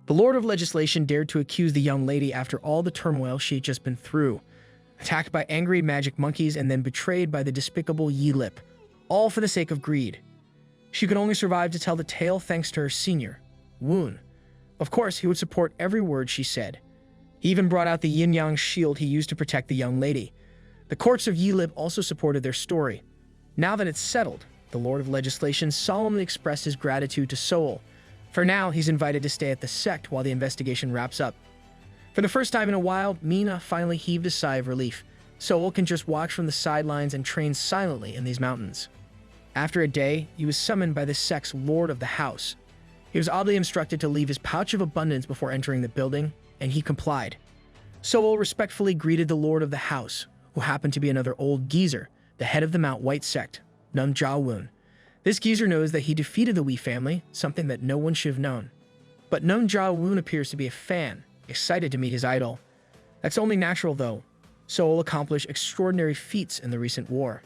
The Lord of Legislation dared to accuse the young lady after all the turmoil she had just been through, attacked by angry magic monkeys and then betrayed by the despicable Yi-Lip, all for the sake of greed. She could only survive to tell the tale thanks to her senior, Woon. Of course, he would support every word she said. He even brought out the yin-yang shield he used to protect the young lady. The courts of Yi-Lip also supported their story. Now that it's settled, the Lord of Legislation solemnly expressed his gratitude to Seoul. For now, he's invited to stay at the sect while the investigation wraps up. For the first time in a while, Mina finally heaved a sigh of relief. Seoul can just watch from the sidelines and train silently in these mountains. After a day, he was summoned by the sect's Lord of the House. He was oddly instructed to leave his pouch of abundance before entering the building, and he complied. Seoul respectfully greeted the Lord of the House, who happened to be another old geezer, the head of the Mount White sect, Nam Ja-woon. This geezer knows that he defeated the Wee family, something that no one should have known. But Nam Ja-woon appears to be a fan, excited to meet his idol. That's only natural, though. Seoul accomplished extraordinary feats in the recent war.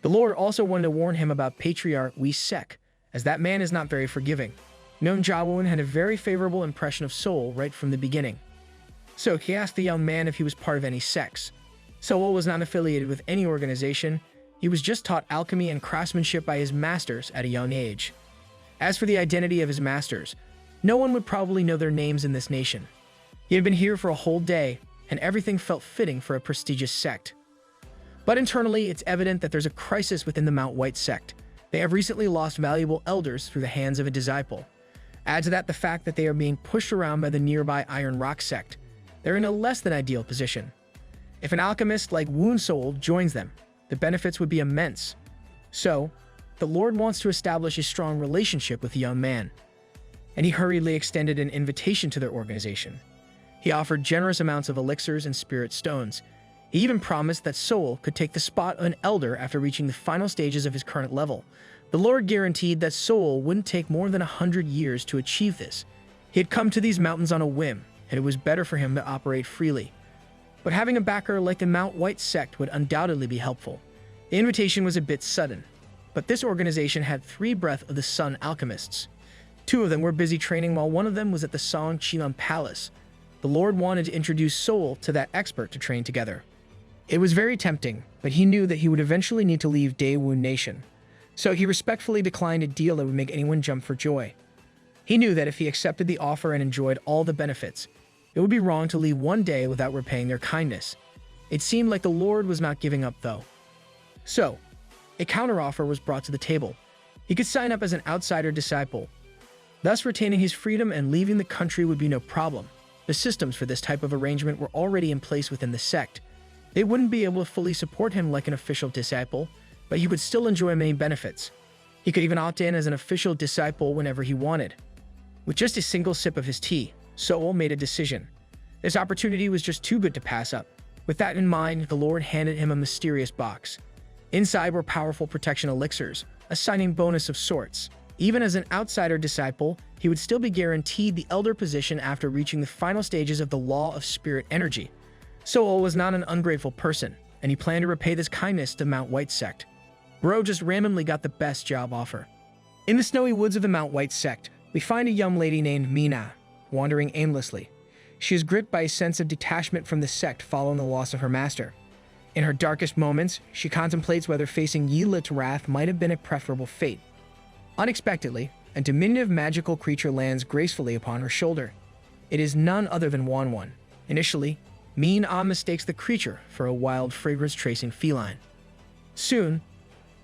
The Lord also wanted to warn him about Patriarch Wee Sek, as that man is not very forgiving. Nam Ja-woon had a very favorable impression of Seoul right from the beginning. So he asked the young man if he was part of any sects. Seoul was not affiliated with any organization. He was just taught alchemy and craftsmanship by his masters at a young age. As for the identity of his masters, no one would probably know their names in this nation. He had been here for a whole day, and everything felt fitting for a prestigious sect. But internally, it's evident that there's a crisis within the Mount White sect. They have recently lost valuable elders through the hands of a disciple. Add to that the fact that they are being pushed around by the nearby Iron Rock sect. They're in a less than ideal position. If an alchemist like Woon Seoul joins them, the benefits would be immense. So, the Lord wants to establish a strong relationship with the young man, and he hurriedly extended an invitation to their organization. He offered generous amounts of elixirs and spirit stones. He even promised that Seoul could take the spot of an elder after reaching the final stages of his current level. The Lord guaranteed that Seoul wouldn't take more than 100 years to achieve this. He had come to these mountains on a whim, and it was better for him to operate freely. But having a backer like the Mount White sect would undoubtedly be helpful. The invitation was a bit sudden, but this organization had 3 Breath of the Sun alchemists. 2 of them were busy training while one of them was at the Song Chilam Palace. The Lord wanted to introduce Seoul to that expert to train together. It was very tempting, but he knew that he would eventually need to leave Daewoo Nation. So he respectfully declined a deal that would make anyone jump for joy. He knew that if he accepted the offer and enjoyed all the benefits, it would be wrong to leave one day without repaying their kindness. It seemed like the Lord was not giving up, though. So, a counteroffer was brought to the table. He could sign up as an outsider disciple. Thus, retaining his freedom and leaving the country would be no problem. The systems for this type of arrangement were already in place within the sect. They wouldn't be able to fully support him like an official disciple, but he would still enjoy many benefits. He could even opt in as an official disciple whenever he wanted. With just a single sip of his tea, Seoul made a decision. This opportunity was just too good to pass up. With that in mind, the Lord handed him a mysterious box. Inside were powerful protection elixirs, a signing bonus of sorts. Even as an outsider disciple, he would still be guaranteed the elder position after reaching the final stages of the law of spirit energy. Seoul was not an ungrateful person, and he planned to repay this kindness to Mount White sect. Bro just randomly got the best job offer. In the snowy woods of the Mount White sect, we find a young lady named Mina, wandering aimlessly. She is gripped by a sense of detachment from the sect following the loss of her master. In her darkest moments, she contemplates whether facing Yi-Lit's wrath might have been a preferable fate. Unexpectedly, a diminutive magical creature lands gracefully upon her shoulder. It is none other than Wanwan. Initially, Min-Ah mistakes the creature for a wild, fragrance-tracing feline. Soon,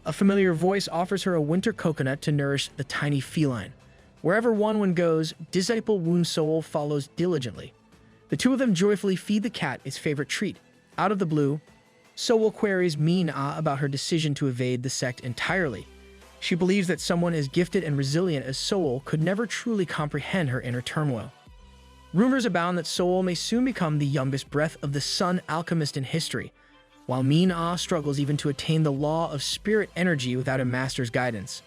a familiar voice offers her a winter coconut to nourish the tiny feline. Wherever Wanwan goes, disciple Woon Seoul follows diligently. The two of them joyfully feed the cat its favorite treat. Out of the blue, Seoul queries Min-Ah about her decision to evade the sect entirely. She believes that someone as gifted and resilient as Seoul could never truly comprehend her inner turmoil. Rumors abound that Seoul may soon become the youngest Breath of the Sun alchemist in history, while Min-Ah struggles even to attain the law of spirit energy without a master's guidance.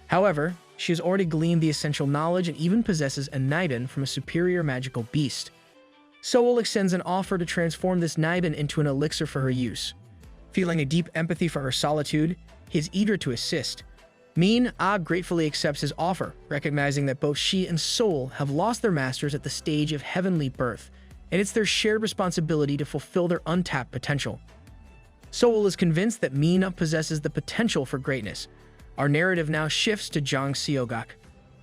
However, she has already gleaned the essential knowledge and even possesses a Naiban from a superior magical beast. Seoul extends an offer to transform this Naiban into an elixir for her use. Feeling a deep empathy for her solitude, he is eager to assist. Min-ah gratefully accepts his offer, recognizing that both she and Seoul have lost their masters at the stage of heavenly birth, and it's their shared responsibility to fulfill their untapped potential. Seoul is convinced that Min-ah possesses the potential for greatness. Our narrative now shifts to Jang Seogak,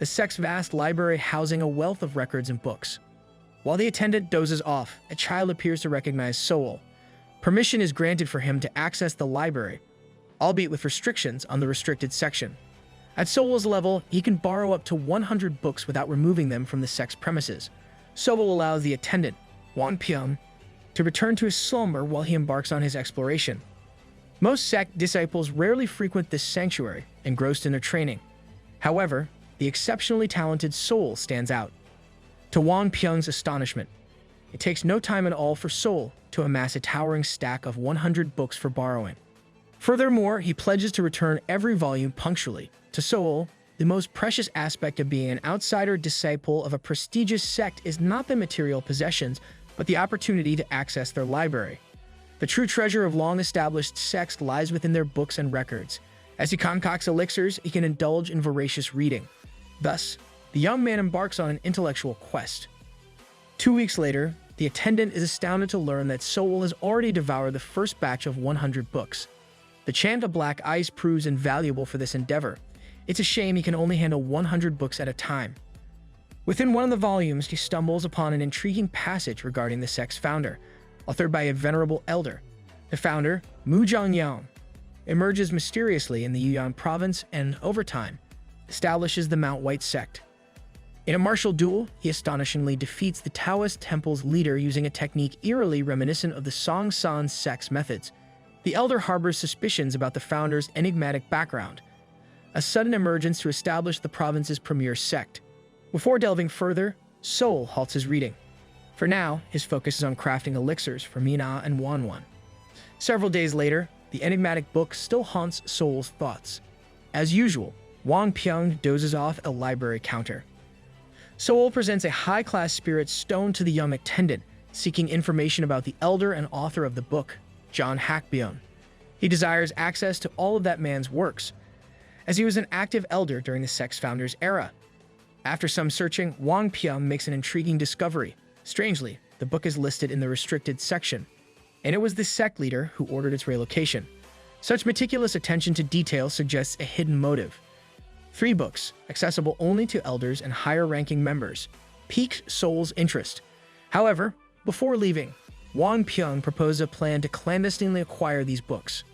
the sect's vast library housing a wealth of records and books. While the attendant dozes off, a child appears to recognize Seoul. Permission is granted for him to access the library, albeit with restrictions on the restricted section. At Seoul's level, he can borrow up to 100 books without removing them from the sect's premises. Seoul allows the attendant, Won Pyong, to return to his slumber while he embarks on his exploration. Most sect disciples rarely frequent this sanctuary, engrossed in their training. However, the exceptionally talented Seoul stands out. To Won Pyong's astonishment, it takes no time at all for Seoul to amass a towering stack of 100 books for borrowing. Furthermore, he pledges to return every volume punctually. To Seoul, the most precious aspect of being an outsider disciple of a prestigious sect is not the material possessions, but the opportunity to access their library. The true treasure of long-established sects lies within their books and records. As he concocts elixirs, he can indulge in voracious reading. Thus, the young man embarks on an intellectual quest. 2 weeks later, the attendant is astounded to learn that Seoul has already devoured the first batch of 100 books. The chant of black ice proves invaluable for this endeavor. It's a shame he can only handle 100 books at a time. Within one of the volumes, he stumbles upon an intriguing passage regarding the sect's founder, authored by a venerable elder. The founder, Mu Zhongyang, emerges mysteriously in the Yuyuan province and, over time, establishes the Mount White sect. In a martial duel, he astonishingly defeats the Taoist temple's leader using a technique eerily reminiscent of the Song-san sect's methods. The elder harbors suspicions about the founder's enigmatic background, a sudden emergence to establish the province's premier sect. Before delving further, Seoul halts his reading. For now, his focus is on crafting elixirs for Min-ah and Wanwan. Several days later, the enigmatic book still haunts Seoul's thoughts. As usual, Won Pyong dozes off at a library counter. Seoul presents a high-class spirit stone to the young attendant, seeking information about the elder and author of the book, John Hakbyeon. He desires access to all of that man's works, as he was an active elder during the sect's founder's era. After some searching, Won Pyong makes an intriguing discovery. Strangely, the book is listed in the restricted section, and it was the sect leader who ordered its relocation. Such meticulous attention to detail suggests a hidden motive. 3 books, accessible only to elders and higher-ranking members, piqued Seoul's interest. However, before leaving, Won Pyong proposed a plan to clandestinely acquire these books.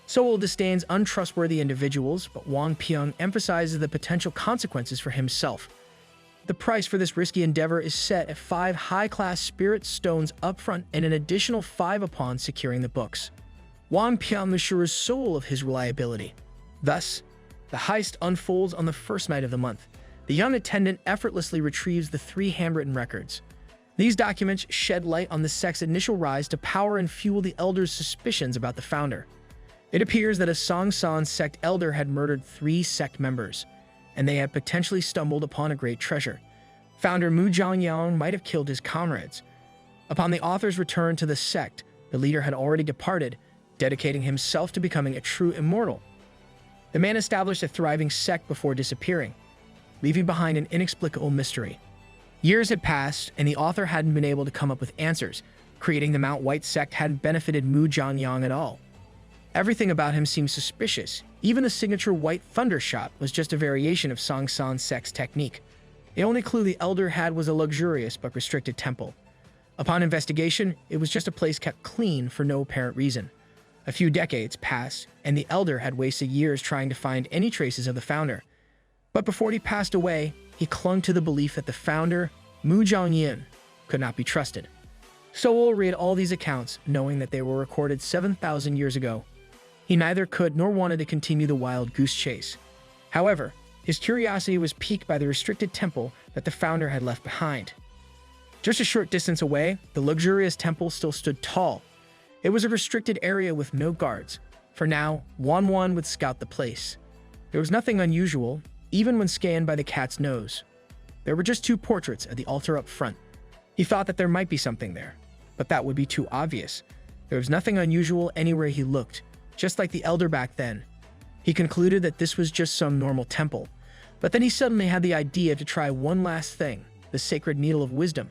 Seoul disdains untrustworthy individuals, but Won Pyong emphasizes the potential consequences for himself. The price for this risky endeavor is set at 5 high-class spirit stones upfront and an additional 5 upon securing the books. Won Pyong assures Seoul of his reliability. Thus, the heist unfolds on the first night of the month. The young attendant effortlessly retrieves the 3 handwritten records. These documents shed light on the sect's initial rise to power and fuel the elder's suspicions about the founder. It appears that a Song-san sect elder had murdered 3 sect members, and they had potentially stumbled upon a great treasure. Founder Mu Zhongyang might have killed his comrades. Upon the author's return to the sect, the leader had already departed, dedicating himself to becoming a true immortal. The man established a thriving sect before disappearing, leaving behind an inexplicable mystery. Years had passed, and the author hadn't been able to come up with answers. Creating the Mount White sect hadn't benefited Mu Zhongyang at all. Everything about him seemed suspicious. Even the signature white thunder shot was just a variation of Song-san sect's technique. The only clue the elder had was a luxurious but restricted temple. Upon investigation, it was just a place kept clean for no apparent reason. A few decades passed, and the elder had wasted years trying to find any traces of the founder. But before he passed away, he clung to the belief that the founder, Mu Zhongyin, could not be trusted. Seoul read all these accounts, knowing that they were recorded 7,000 years ago. He neither could nor wanted to continue the wild goose chase. However, his curiosity was piqued by the restricted temple that the founder had left behind. Just a short distance away, the luxurious temple still stood tall. It was a restricted area with no guards. For now, Wanwan would scout the place. There was nothing unusual, even when scanned by the cat's nose. There were just 2 portraits at the altar up front. He thought that there might be something there, but that would be too obvious. There was nothing unusual anywhere he looked, just like the elder back then. He concluded that this was just some normal temple, but then he suddenly had the idea to try one last thing, the sacred needle of wisdom.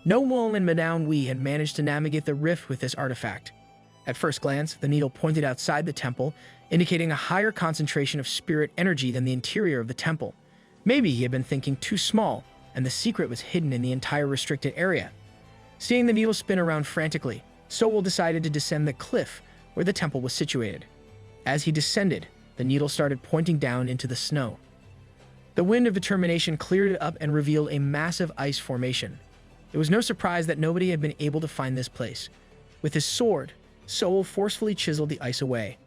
No one in manhwa had managed to navigate the rift with this artifact. At first glance, the needle pointed outside the temple, indicating a higher concentration of spirit energy than the interior of the temple. Maybe he had been thinking too small, and the secret was hidden in the entire restricted area. Seeing the needle spin around frantically, Sowell decided to descend the cliff where the temple was situated. As he descended, the needle started pointing down into the snow. The wind of determination cleared it up and revealed a massive ice formation. It was no surprise that nobody had been able to find this place. With his sword, Sowell forcefully chiseled the ice away.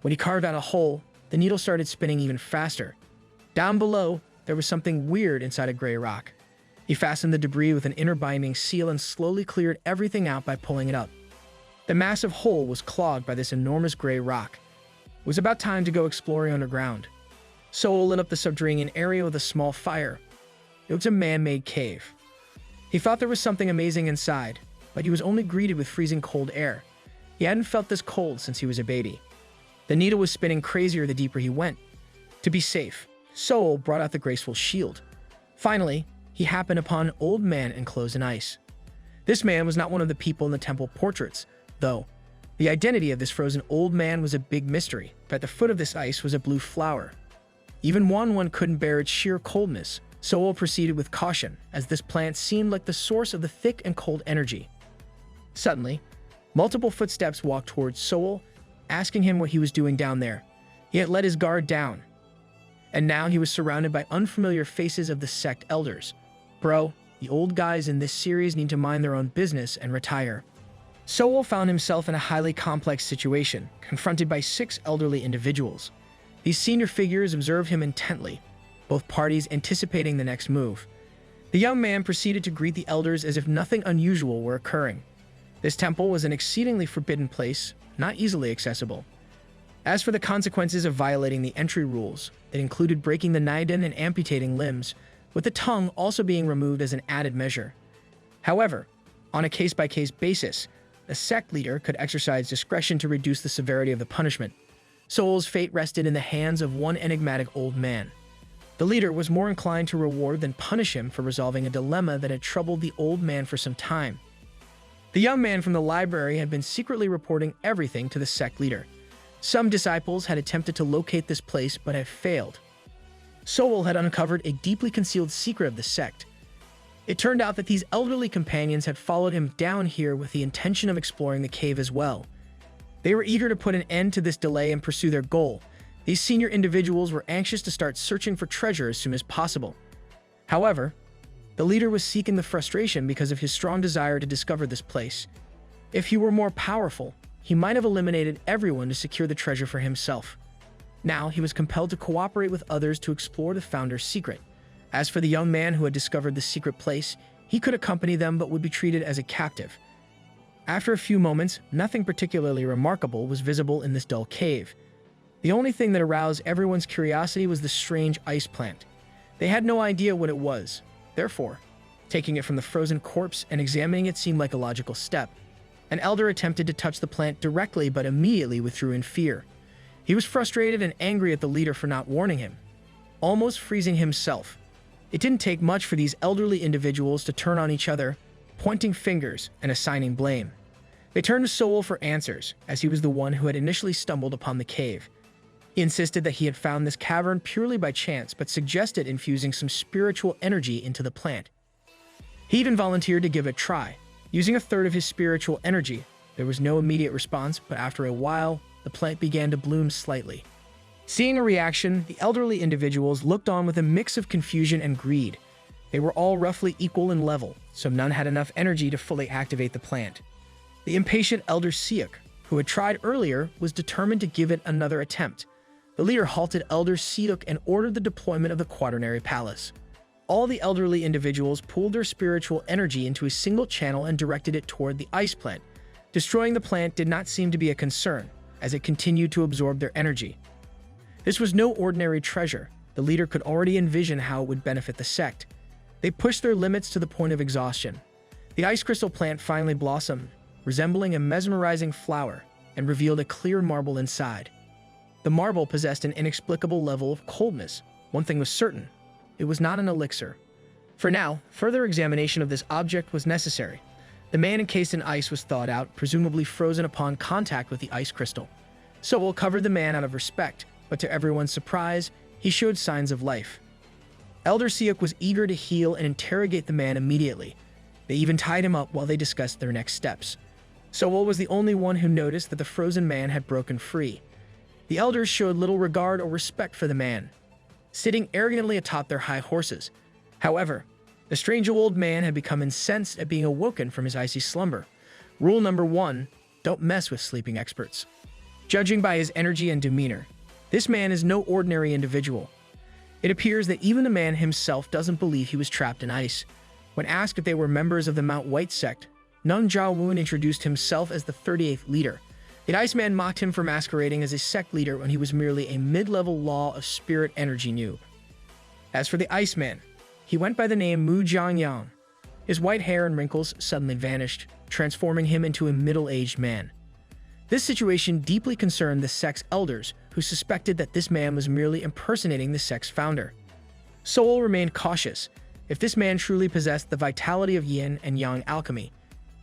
When he carved out a hole, the needle started spinning even faster. Down below, there was something weird inside a gray rock. He fastened the debris with an inner binding seal and slowly cleared everything out by pulling it up. The massive hole was clogged by this enormous gray rock. It was about time to go exploring underground. Sowell lit up the subterranean area with a small fire. It was a man-made cave. He thought there was something amazing inside, but he was only greeted with freezing cold air. He hadn't felt this cold since he was a baby. The needle was spinning crazier the deeper he went. To be safe, Sowell brought out the graceful shield. Finally, he happened upon an old man enclosed in ice. This man was not one of the people in the temple portraits, though. The identity of this frozen old man was a big mystery, but at the foot of this ice was a blue flower. Even one couldn't bear its sheer coldness. Sowell proceeded with caution, as this plant seemed like the source of the thick and cold energy. Suddenly, multiple footsteps walked towards Sowell, asking him what he was doing down there. He had let his guard down, and now he was surrounded by unfamiliar faces of the sect elders. Bro, the old guys in this series need to mind their own business and retire. Sowell found himself in a highly complex situation, confronted by 6 elderly individuals. These senior figures observed him intently, both parties anticipating the next move. The young man proceeded to greet the elders as if nothing unusual were occurring. This temple was an exceedingly forbidden place, not easily accessible. As for the consequences of violating the entry rules, it included breaking the naiden and amputating limbs, with the tongue also being removed as an added measure. However, on a case-by-case basis, the sect leader could exercise discretion to reduce the severity of the punishment. Sowell's fate rested in the hands of one enigmatic old man. The leader was more inclined to reward than punish him for resolving a dilemma that had troubled the old man for some time. The young man from the library had been secretly reporting everything to the sect leader. Some disciples had attempted to locate this place but had failed. Sowell had uncovered a deeply concealed secret of the sect. It turned out that these elderly companions had followed him down here with the intention of exploring the cave as well. They were eager to put an end to this delay and pursue their goal. These senior individuals were anxious to start searching for treasure as soon as possible. However, the leader was seeking the frustration because of his strong desire to discover this place. If he were more powerful, he might have eliminated everyone to secure the treasure for himself. Now he was compelled to cooperate with others to explore the founder's secret. As for the young man who had discovered the secret place, he could accompany them but would be treated as a captive. After a few moments, nothing particularly remarkable was visible in this dull cave. The only thing that aroused everyone's curiosity was the strange ice plant. They had no idea what it was. Therefore, taking it from the frozen corpse and examining it seemed like a logical step. An elder attempted to touch the plant directly but immediately withdrew in fear. He was frustrated and angry at the leader for not warning him, almost freezing himself. It didn't take much for these elderly individuals to turn on each other, pointing fingers and assigning blame. They turned to Sowell for answers, as he was the one who had initially stumbled upon the cave. He insisted that he had found this cavern purely by chance, but suggested infusing some spiritual energy into the plant. He even volunteered to give it a try, using a third of his spiritual energy. There was no immediate response, but after a while, the plant began to bloom slightly. Seeing a reaction, the elderly individuals looked on with a mix of confusion and greed. They were all roughly equal in level, so none had enough energy to fully activate the plant. The impatient Elder Siuk, who had tried earlier, was determined to give it another attempt. The leader halted Elder Siuk and ordered the deployment of the Quaternary Palace. All the elderly individuals pooled their spiritual energy into a single channel and directed it toward the ice plant. Destroying the plant did not seem to be a concern, as it continued to absorb their energy. This was no ordinary treasure. The leader could already envision how it would benefit the sect. They pushed their limits to the point of exhaustion. The ice crystal plant finally blossomed, resembling a mesmerizing flower, and revealed a clear marble inside. The marble possessed an inexplicable level of coldness. One thing was certain: it was not an elixir. For now, further examination of this object was necessary. The man encased in ice was thawed out, presumably frozen upon contact with the ice crystal. Sowell covered the man out of respect, but to everyone's surprise, he showed signs of life. Elder Siuk was eager to heal and interrogate the man immediately. They even tied him up while they discussed their next steps. Sowell was the only one who noticed that the frozen man had broken free. The elders showed little regard or respect for the man, sitting arrogantly atop their high horses. However, the strange old man had become incensed at being awoken from his icy slumber. Rule number 1, don't mess with sleeping experts. Judging by his energy and demeanor, this man is no ordinary individual. It appears that even the man himself doesn't believe he was trapped in ice. When asked if they were members of the Mount White sect, Nung Ja-woon introduced himself as the 38th leader. The Iceman mocked him for masquerading as a sect leader when he was merely a mid-level law of spirit energy noob. As for the Iceman, he went by the name Mu Jiangyang. His white hair and wrinkles suddenly vanished, transforming him into a middle-aged man. This situation deeply concerned the sect's elders, who suspected that this man was merely impersonating the sect's founder. Sowell remained cautious. If this man truly possessed the vitality of yin and yang alchemy,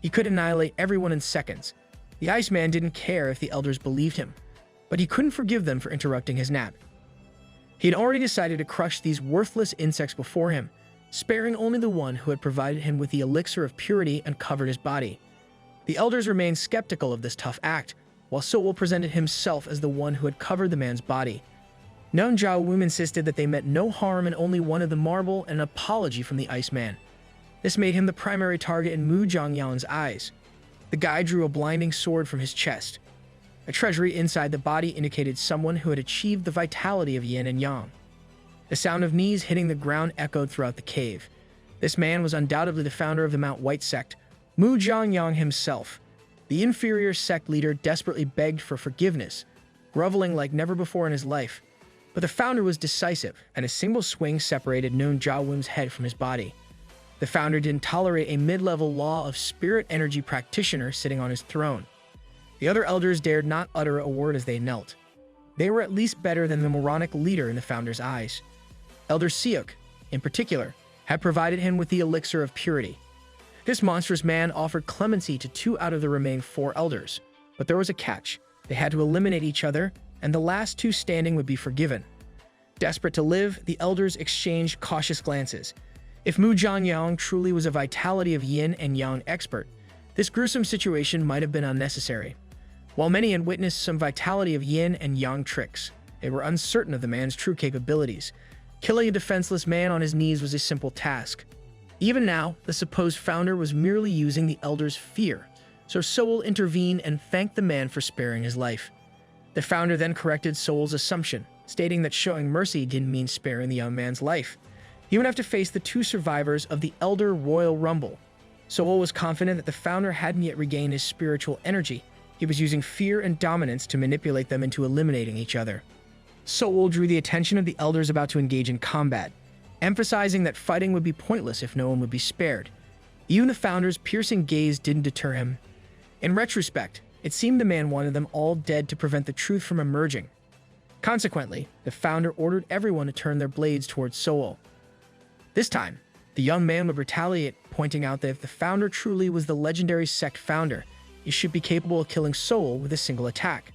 he could annihilate everyone in seconds. The Iceman didn't care if the elders believed him, but he couldn't forgive them for interrupting his nap. He had already decided to crush these worthless insects before him, sparing only the one who had provided him with the elixir of purity and covered his body. The elders remained skeptical of this tough act, while Sowell presented himself as the one who had covered the man's body. Nung Ja-woon insisted that they meant no harm and only wanted the marble and an apology from the Iceman. This made him the primary target in Mu Jiangyang's eyes. The guy drew a blinding sword from his chest. A treasury inside the body indicated someone who had achieved the vitality of yin and yang. The sound of knees hitting the ground echoed throughout the cave. This man was undoubtedly the founder of the Mount White sect, Mu Jiangyang himself. The inferior sect leader desperately begged for forgiveness, groveling like never before in his life. But the founder was decisive, and a single swing separated Nung Ja-woon's head from his body. The founder didn't tolerate a mid-level law of spirit energy practitioner sitting on his throne. The other elders dared not utter a word as they knelt. They were at least better than the moronic leader in the founder's eyes. Elder Siuk, in particular, had provided him with the elixir of purity. This monstrous man offered clemency to 2 out of the remaining 4 elders, but there was a catch. They had to eliminate each other, and the last 2 standing would be forgiven. Desperate to live, the elders exchanged cautious glances. If Mu Jiangyang truly was a vitality of yin and yang expert, this gruesome situation might have been unnecessary. While many had witnessed some vitality of yin and yang tricks, they were uncertain of the man's true capabilities. Killing a defenseless man on his knees was a simple task. Even now, the supposed founder was merely using the elders' fear, so Sowell intervened and thanked the man for sparing his life. The founder then corrected Sowell's assumption, stating that showing mercy didn't mean sparing the young man's life. He would have to face the 2 survivors of the Elder Royal Rumble. Sowell was confident that the founder hadn't yet regained his spiritual energy. He was using fear and dominance to manipulate them into eliminating each other. Sowell drew the attention of the elders about to engage in combat, emphasizing that fighting would be pointless if no one would be spared. Even the founder's piercing gaze didn't deter him. In retrospect, it seemed the man wanted them all dead to prevent the truth from emerging. Consequently, the founder ordered everyone to turn their blades towards Sowell. This time, the young man would retaliate, pointing out that if the founder truly was the legendary sect founder, he should be capable of killing Sowell with a single attack.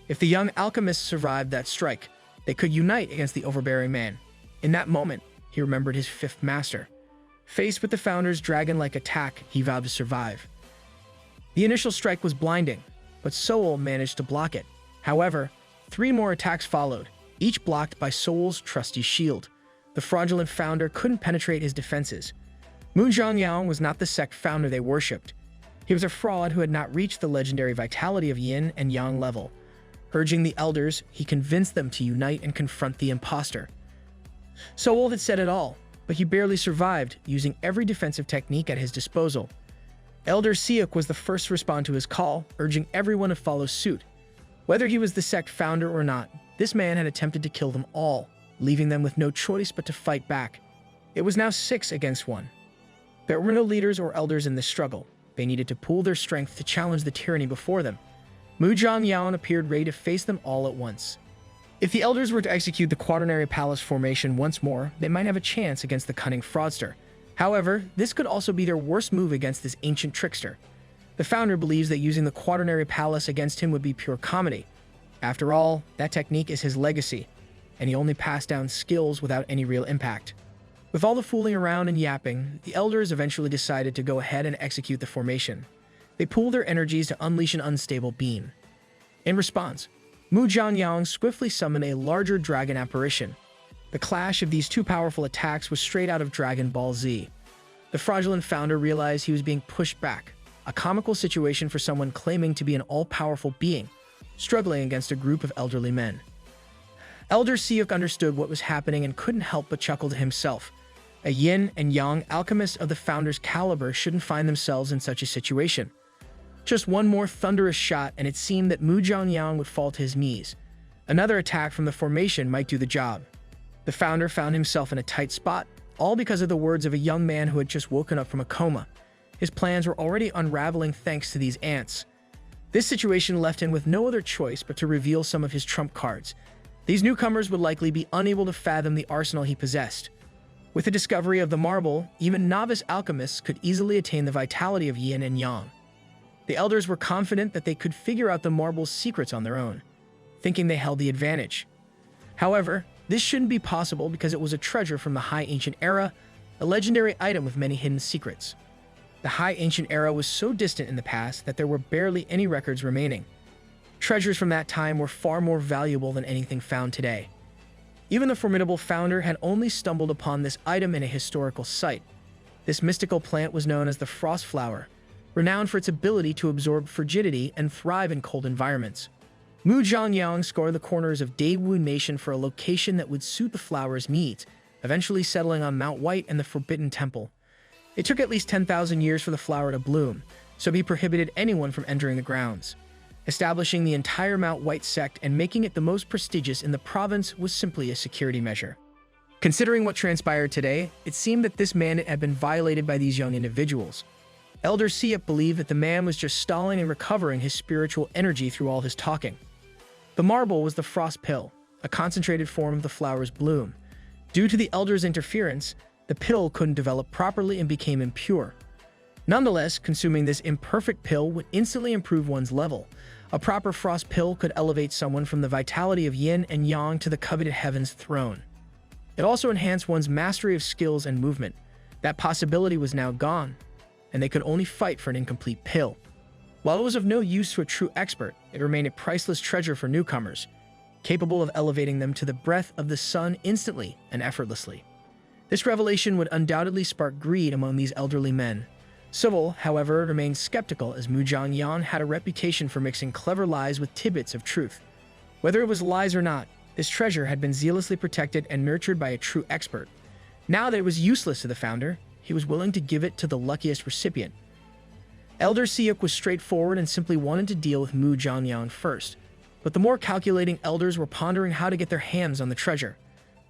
If the young alchemist survived that strike, they could unite against the overbearing man. In that moment, he remembered his 5th master. Faced with the founder's dragon-like attack, he vowed to survive. The initial strike was blinding, but Sowell managed to block it. However, 3 more attacks followed, each blocked by Sowell's trusty shield. The fraudulent founder couldn't penetrate his defenses. Mu Jiangyang was not the sect founder they worshipped. He was a fraud who had not reached the legendary vitality of yin and yang level. Urging the elders, he convinced them to unite and confront the imposter. Sowell had said it all, but he barely survived, using every defensive technique at his disposal. Elder Siuk was the first to respond to his call, urging everyone to follow suit. Whether he was the sect founder or not, this man had attempted to kill them all, leaving them with no choice but to fight back. It was now 6 against 1. There were no leaders or elders in this struggle. They needed to pool their strength to challenge the tyranny before them. Mu Jiangyang appeared ready to face them all at once. If the elders were to execute the quaternary palace formation once more, they might have a chance against the cunning fraudster. However, this could also be their worst move against this ancient trickster. The founder believes that using the quaternary palace against him would be pure comedy. After all, that technique is his legacy, and he only passed down skills without any real impact. With all the fooling around and yapping, the elders eventually decided to go ahead and execute the formation. They pooled their energies to unleash an unstable beam. In response, Mu Jianyang swiftly summoned a larger dragon apparition. The clash of these two powerful attacks was straight out of Dragon Ball Z. The fraudulent founder realized he was being pushed back, a comical situation for someone claiming to be an all-powerful being, struggling against a group of elderly men. Elder Siuk understood what was happening and couldn't help but chuckle to himself. A yin and yang alchemist of the founder's caliber shouldn't find themselves in such a situation. Just one more thunderous shot, and it seemed that Mu Jianyang would fall to his knees. Another attack from the formation might do the job. The founder found himself in a tight spot, all because of the words of a young man who had just woken up from a coma. His plans were already unraveling thanks to these ants. This situation left him with no other choice but to reveal some of his trump cards. These newcomers would likely be unable to fathom the arsenal he possessed. With the discovery of the marble, even novice alchemists could easily attain the vitality of yin and yang. The elders were confident that they could figure out the marble's secrets on their own, thinking they held the advantage. However, this shouldn't be possible because it was a treasure from the High Ancient Era, a legendary item with many hidden secrets. The High Ancient Era was so distant in the past that there were barely any records remaining. Treasures from that time were far more valuable than anything found today. Even the formidable founder had only stumbled upon this item in a historical site. This mystical plant was known as the frost flower, renowned for its ability to absorb frigidity and thrive in cold environments. Mu Jianyang scoured the corners of Daewu Nation for a location that would suit the flower's needs, eventually settling on Mount White and the Forbidden Temple. It took at least 10,000 years for the flower to bloom, so he prohibited anyone from entering the grounds. Establishing the entire Mount White sect and making it the most prestigious in the province was simply a security measure. Considering what transpired today, it seemed that this mandate had been violated by these young individuals. Elder Siuk believed that the man was just stalling and recovering his spiritual energy through all his talking. The marble was the frost pill, a concentrated form of the flower's bloom. Due to the elder's interference, the pill couldn't develop properly and became impure. Nonetheless, consuming this imperfect pill would instantly improve one's level. A proper frost pill could elevate someone from the vitality of yin and yang to the coveted heaven's throne. It also enhanced one's mastery of skills and movement. That possibility was now gone, and they could only fight for an incomplete pill. While it was of no use to a true expert, it remained a priceless treasure for newcomers, capable of elevating them to the breath of the sun instantly and effortlessly. This revelation would undoubtedly spark greed among these elderly men. Civil, however, remained skeptical as Mu Jianyang had a reputation for mixing clever lies with tidbits of truth. Whether it was lies or not, this treasure had been zealously protected and nurtured by a true expert. Now that it was useless to the founder, he was willing to give it to the luckiest recipient. Elder Siuk was straightforward and simply wanted to deal with Mu Jianyang first, but the more calculating elders were pondering how to get their hands on the treasure.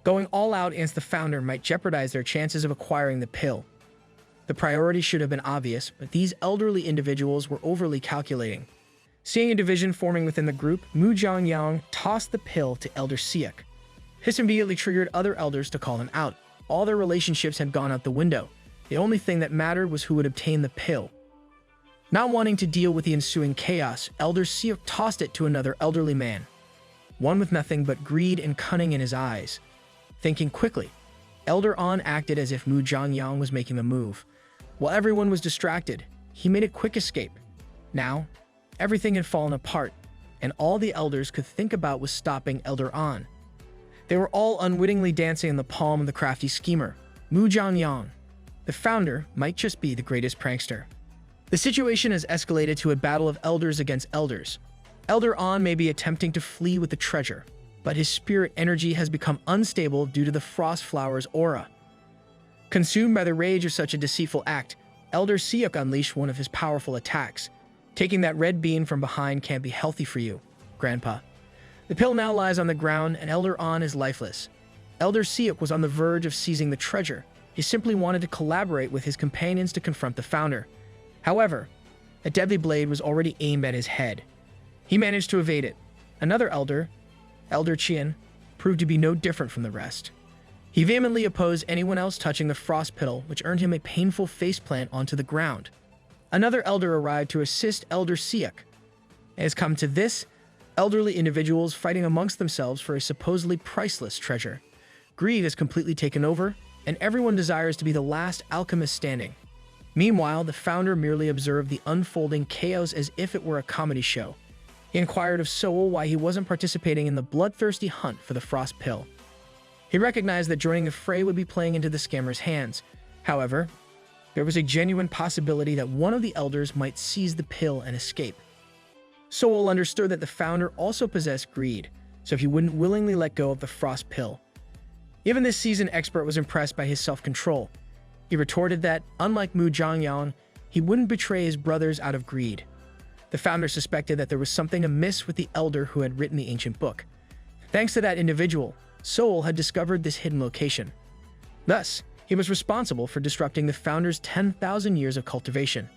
Going all out against the founder might jeopardize their chances of acquiring the pill. The priority should have been obvious, but these elderly individuals were overly calculating. Seeing a division forming within the group, Mu Jianyang tossed the pill to Elder Siuk. This immediately triggered other elders to call him out. All their relationships had gone out the window. The only thing that mattered was who would obtain the pill. Not wanting to deal with the ensuing chaos, Elder Siuk tossed it to another elderly man, one with nothing but greed and cunning in his eyes. Thinking quickly, Elder An acted as if Mu Jianyang was making a move. While everyone was distracted, he made a quick escape. Now, everything had fallen apart, and all the elders could think about was stopping Elder An. They were all unwittingly dancing in the palm of the crafty schemer. Mu Jianyang, the founder, might just be the greatest prankster. The situation has escalated to a battle of elders against elders. Elder An may be attempting to flee with the treasure, but his spirit energy has become unstable due to the frost flower's aura. Consumed by the rage of such a deceitful act, Elder Siuk unleashed one of his powerful attacks. Taking that red bean from behind can't be healthy for you, Grandpa. The pill now lies on the ground, and Elder An is lifeless. Elder Siuk was on the verge of seizing the treasure. He simply wanted to collaborate with his companions to confront the founder. However, a deadly blade was already aimed at his head. He managed to evade it. Another elder, Elder Qian proved to be no different from the rest. He vehemently opposed anyone else touching the frost pit, which earned him a painful faceplant onto the ground. Another elder arrived to assist Elder Siak. It has come to this, elderly individuals fighting amongst themselves for a supposedly priceless treasure. Greed has completely taken over, and everyone desires to be the last alchemist standing. Meanwhile, the founder merely observed the unfolding chaos as if it were a comedy show. He inquired of Soul why he wasn't participating in the bloodthirsty hunt for the frost pill. He recognized that joining the fray would be playing into the scammer's hands. However, there was a genuine possibility that one of the elders might seize the pill and escape. Soul understood that the founder also possessed greed, so he wouldn't willingly let go of the frost pill. Even this seasoned expert was impressed by his self-control. He retorted that, unlike Mu Zhongyang, he wouldn't betray his brothers out of greed. The founder suspected that there was something amiss with the elder who had written the ancient book. Thanks to that individual, Soul had discovered this hidden location. Thus, he was responsible for disrupting the founder's 10,000 years of cultivation.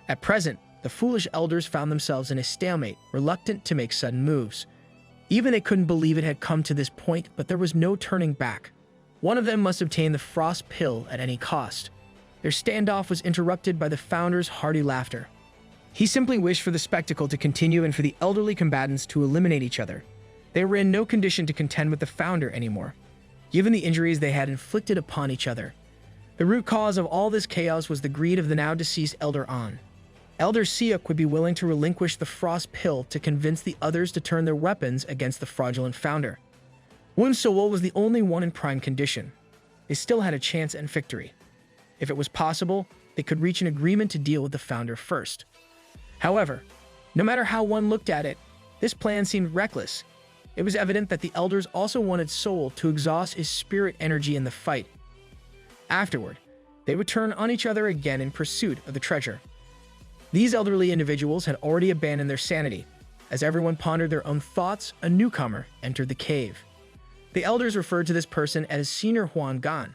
At present, the foolish elders found themselves in a stalemate, reluctant to make sudden moves. Even they couldn't believe it had come to this point, but there was no turning back. One of them must obtain the frost pill at any cost. Their standoff was interrupted by the founder's hearty laughter. He simply wished for the spectacle to continue and for the elderly combatants to eliminate each other. They were in no condition to contend with the founder anymore, given the injuries they had inflicted upon each other. The root cause of all this chaos was the greed of the now-deceased Elder An. Elder Siak would be willing to relinquish the frost pill to convince the others to turn their weapons against the fraudulent founder. Wen Soul was the only one in prime condition. They still had a chance at victory. If it was possible, they could reach an agreement to deal with the founder first. However, no matter how one looked at it, this plan seemed reckless. It was evident that the elders also wanted Soul to exhaust his spirit energy in the fight. Afterward, they would turn on each other again in pursuit of the treasure. These elderly individuals had already abandoned their sanity. As everyone pondered their own thoughts, a newcomer entered the cave. The elders referred to this person as Senior Huan Gan,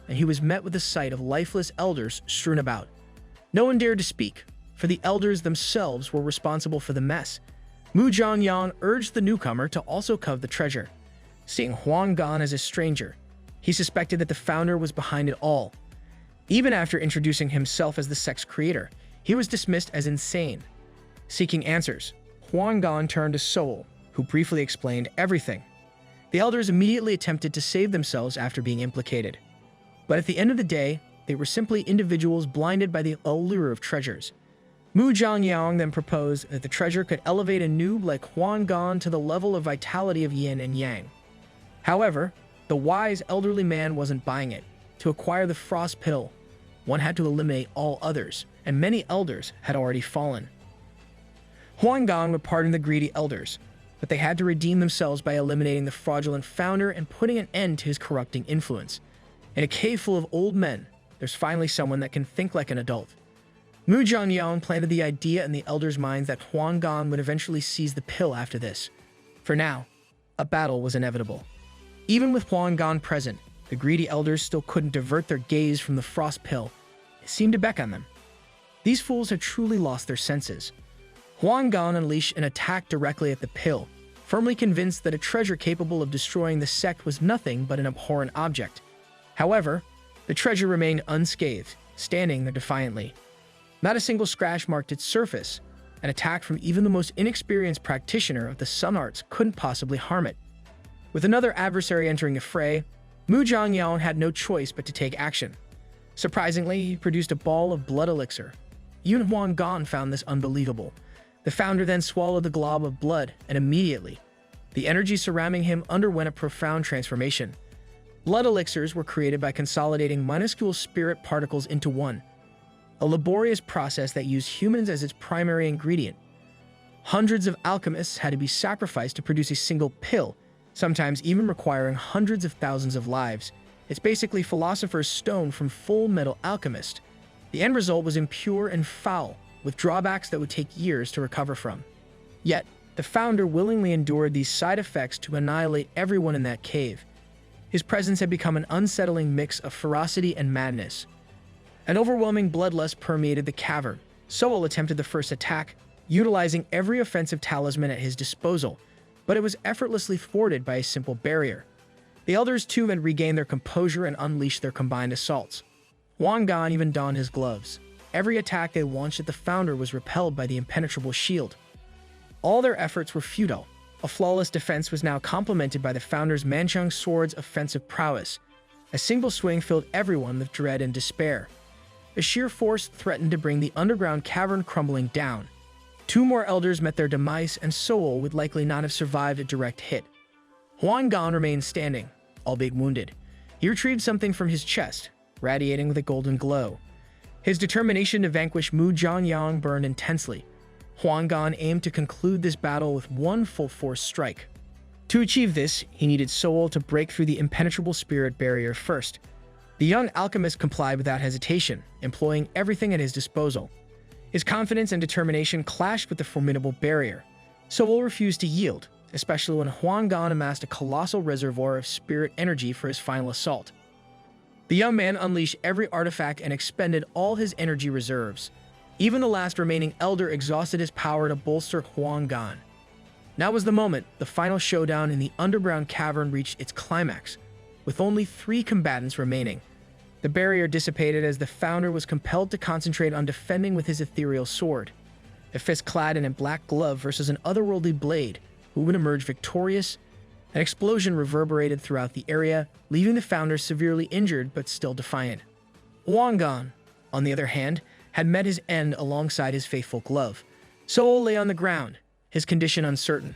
and he was met with the sight of lifeless elders strewn about. No one dared to speak, for the elders themselves were responsible for the mess. Mu Zhongyang urged the newcomer to also covet the treasure. Seeing Huan Gan as a stranger, he suspected that the founder was behind it all. Even after introducing himself as the sect's creator, he was dismissed as insane. Seeking answers, Huan Gan turned to Soul, who briefly explained everything. The elders immediately attempted to save themselves after being implicated. But at the end of the day, they were simply individuals blinded by the allure of treasures. Mu Zhongyang then proposed that the treasure could elevate a noob like Huan Gan to the level of vitality of yin and yang. However, the wise elderly man wasn't buying it. To acquire the frost pill, one had to eliminate all others, and many elders had already fallen. Huan Gan would pardon the greedy elders, but they had to redeem themselves by eliminating the fraudulent founder and putting an end to his corrupting influence. In a cave full of old men, there's finally someone that can think like an adult. Mu Zhongyang planted the idea in the elders' minds that Huan Gan would eventually seize the pill after this. For now, a battle was inevitable. Even with Huan Gan present, the greedy elders still couldn't divert their gaze from the frost pill. It seemed to beckon them. These fools had truly lost their senses. Huan Gan unleashed an attack directly at the pill, firmly convinced that a treasure capable of destroying the sect was nothing but an abhorrent object. However, the treasure remained unscathed, standing there defiantly. Not a single scratch marked its surface. An attack from even the most inexperienced practitioner of the sun arts couldn't possibly harm it. With another adversary entering the fray, Mu Zhongyang had no choice but to take action. Surprisingly, he produced a ball of blood elixir. Even Huan Gan found this unbelievable. The founder then swallowed the glob of blood, and immediately, the energy surrounding him underwent a profound transformation. Blood elixirs were created by consolidating minuscule spirit particles into one, a laborious process that used humans as its primary ingredient. Hundreds of alchemists had to be sacrificed to produce a single pill, sometimes even requiring hundreds of thousands of lives. It's basically Philosopher's Stone from Full Metal Alchemist. The end result was impure and foul, with drawbacks that would take years to recover from. Yet, the founder willingly endured these side effects to annihilate everyone in that cave. His presence had become an unsettling mix of ferocity and madness. An overwhelming bloodlust permeated the cavern. Soul attempted the first attack, utilizing every offensive talisman at his disposal, but it was effortlessly thwarted by a simple barrier. The elders too had regained their composure and unleashed their combined assaults. Huang Gan even donned his gloves. Every attack they launched at the founder was repelled by the impenetrable shield. All their efforts were futile. A flawless defense was now complemented by the founder's Manchung sword's offensive prowess. A single swing filled everyone with dread and despair. A sheer force threatened to bring the underground cavern crumbling down. Two more elders met their demise, and Soul would likely not have survived a direct hit. Huang Gan remained standing, albeit wounded. He retrieved something from his chest, radiating with a golden glow. His determination to vanquish Mu Zhongyang burned intensely. Huang Gan aimed to conclude this battle with one full-force strike. To achieve this, he needed Soul to break through the impenetrable spirit barrier first. The young alchemist complied without hesitation, employing everything at his disposal. His confidence and determination clashed with the formidable barrier. Soul refused to yield, especially when Huang Gan amassed a colossal reservoir of spirit energy for his final assault. The young man unleashed every artifact and expended all his energy reserves. Even the last remaining elder exhausted his power to bolster Huang Gan. Now was the moment. The final showdown in the underground cavern reached its climax, with only 3 combatants remaining. The barrier dissipated as the founder was compelled to concentrate on defending with his ethereal sword. A fist clad in a black glove versus an otherworldly blade, who would emerge victorious? An explosion reverberated throughout the area, leaving the founder severely injured but still defiant. Huang Gan, on the other hand, had met his end alongside his faithful glove. Soul lay on the ground, his condition uncertain.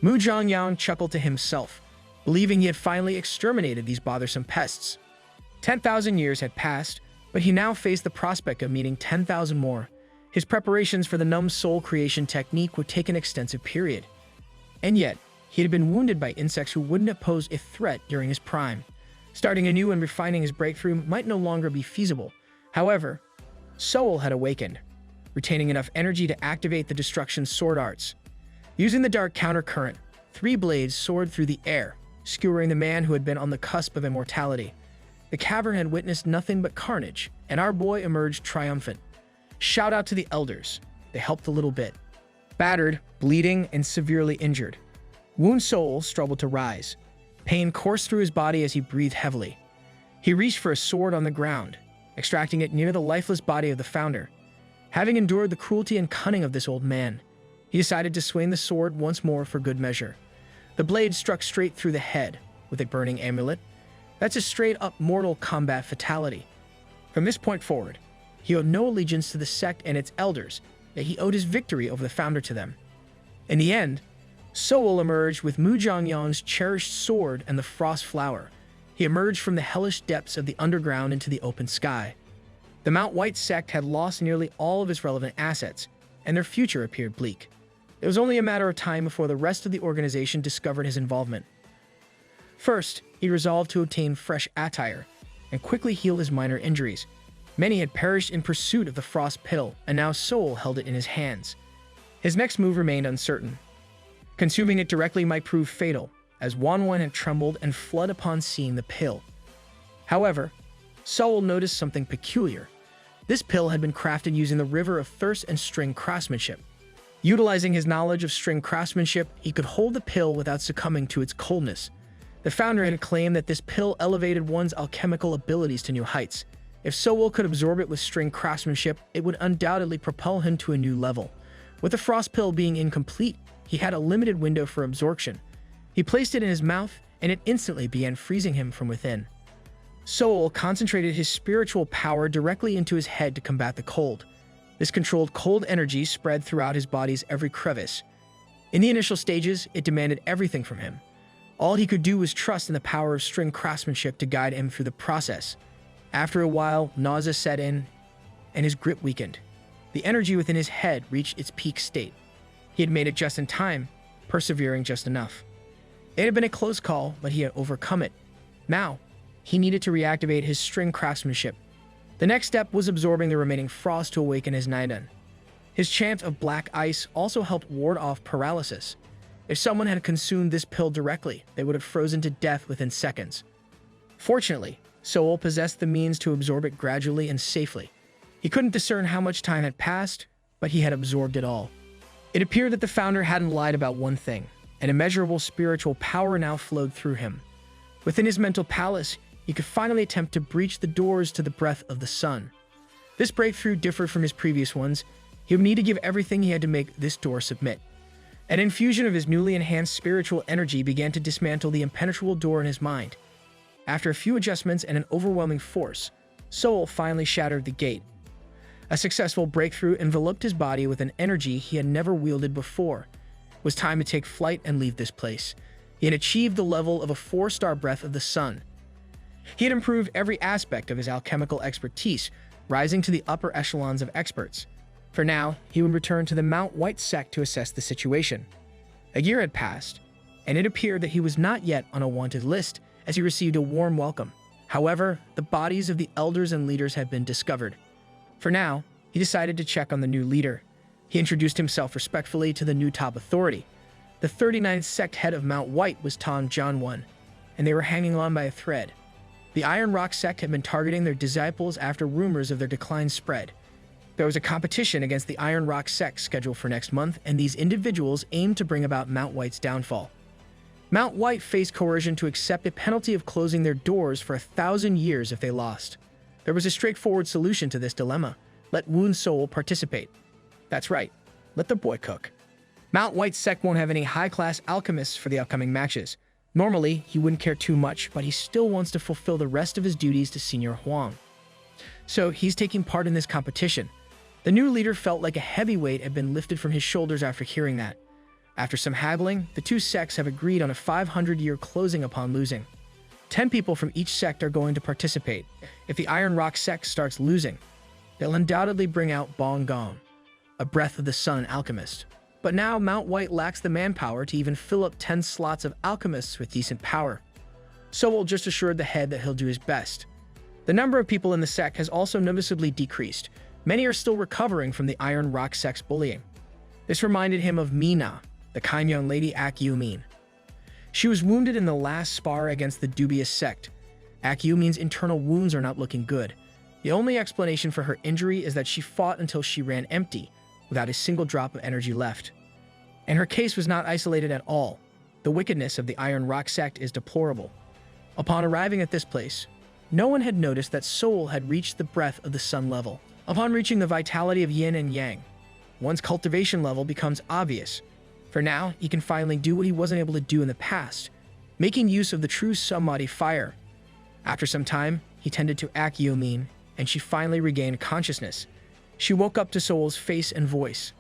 Mu Zhongyang chuckled to himself, believing he had finally exterminated these bothersome pests. 10,000 years had passed, but he now faced the prospect of meeting 10,000 more. His preparations for the numb soul creation technique would take an extensive period. And yet, he had been wounded by insects who wouldn't have posed a threat during his prime. Starting anew and refining his breakthrough might no longer be feasible. However, Soul had awakened, retaining enough energy to activate the destruction sword arts. Using the dark countercurrent, 3 blades soared through the air, skewering the man who had been on the cusp of immortality. The cavern had witnessed nothing but carnage, and our boy emerged triumphant. Shout out to the elders. They helped a little bit. Battered, bleeding, and severely injured, Wound Soul struggled to rise. Pain coursed through his body as he breathed heavily. He reached for a sword on the ground, extracting it near the lifeless body of the founder. Having endured the cruelty and cunning of this old man, he decided to swing the sword once more for good measure. The blade struck straight through the head, with a burning amulet. That's a straight-up Mortal Kombat fatality. From this point forward, he owed no allegiance to the sect and its elders, yet he owed his victory over the founder to them. In the end, Soul emerged with Mu Zhongyang's cherished sword and the Frost Flower. He emerged from the hellish depths of the underground into the open sky. The Mount White sect had lost nearly all of its relevant assets, and their future appeared bleak. It was only a matter of time before the rest of the organization discovered his involvement. First, he resolved to obtain fresh attire and quickly heal his minor injuries. Many had perished in pursuit of the Frost Pill, and now Soul held it in his hands. His next move remained uncertain. Consuming it directly might prove fatal, as Wanwan had trembled and fled upon seeing the pill. However, Soul noticed something peculiar. This pill had been crafted using the river of thirst and string craftsmanship. Utilizing his knowledge of string craftsmanship, he could hold the pill without succumbing to its coldness. The founder had claimed that this pill elevated one's alchemical abilities to new heights. If Soul could absorb it with string craftsmanship, it would undoubtedly propel him to a new level. With the frost pill being incomplete, he had a limited window for absorption. He placed it in his mouth, and it instantly began freezing him from within. Soul concentrated his spiritual power directly into his head to combat the cold. This controlled cold energy spread throughout his body's every crevice. In the initial stages, it demanded everything from him. All he could do was trust in the power of string craftsmanship to guide him through the process. After a while, nausea set in, and his grip weakened. The energy within his head reached its peak state. He had made it just in time, persevering just enough. It had been a close call, but he had overcome it. Now, he needed to reactivate his string craftsmanship. The next step was absorbing the remaining frost to awaken his Naidan. His chant of black ice also helped ward off paralysis. If someone had consumed this pill directly, they would have frozen to death within seconds. Fortunately, Soul possessed the means to absorb it gradually and safely. He couldn't discern how much time had passed, but he had absorbed it all. It appeared that the founder hadn't lied about one thing, and immeasurable spiritual power now flowed through him. Within his mental palace, he could finally attempt to breach the doors to the breath of the sun. This breakthrough differed from his previous ones. He would need to give everything he had to make this door submit. An infusion of his newly enhanced spiritual energy began to dismantle the impenetrable door in his mind. After a few adjustments and an overwhelming force, Soul finally shattered the gate. A successful breakthrough enveloped his body with an energy he had never wielded before. It was time to take flight and leave this place. He had achieved the level of a 4-star breath of the sun. He had improved every aspect of his alchemical expertise, rising to the upper echelons of experts. For now, he would return to the Mount White sect to assess the situation. A year had passed, and it appeared that he was not yet on a wanted list as he received a warm welcome. However, the bodies of the elders and leaders had been discovered. For now, he decided to check on the new leader. He introduced himself respectfully to the new top authority. The 39th sect head of Mount White was Tan Jianwen, and they were hanging on by a thread. The Iron Rock sect had been targeting their disciples after rumors of their decline spread. There was a competition against the Iron Rock sect scheduled for next month, and these individuals aimed to bring about Mount White's downfall. Mount White faced coercion to accept a penalty of closing their doors for 1,000 years if they lost. There was a straightforward solution to this dilemma. Let Wound Soul participate. That's right, let the boy cook. Mount White's sect won't have any high-class alchemists for the upcoming matches. Normally, he wouldn't care too much, but he still wants to fulfill the rest of his duties to Senior Huang. So he's taking part in this competition. The new leader felt like a heavy weight had been lifted from his shoulders after hearing that. After some haggling, the two sects have agreed on a 500-year closing upon losing. 10 people from each sect are going to participate. If the Iron Rock sect starts losing, they'll undoubtedly bring out Bong Gong, a breath of the sun alchemist. But now Mount White lacks the manpower to even fill up 10 slots of alchemists with decent power. Sowell just assured the head that he'll do his best. The number of people in the sect has also noticeably decreased. Many are still recovering from the Iron Rock sect's bullying. This reminded him of Mina, the kind young lady Ak Yu-min. She was wounded in the last spar against the dubious sect. Ak Yu-min's internal wounds are not looking good. The only explanation for her injury is that she fought until she ran empty, without a single drop of energy left. And her case was not isolated at all. The wickedness of the Iron Rock sect is deplorable. Upon arriving at this place, no one had noticed that Soul had reached the breath of the sun level. Upon reaching the vitality of yin and yang, one's cultivation level becomes obvious. For now, he can finally do what he wasn't able to do in the past, making use of the true samadhi fire. After some time, he tended to Ak Yu-min, and she finally regained consciousness. She woke up to Soul's face and voice.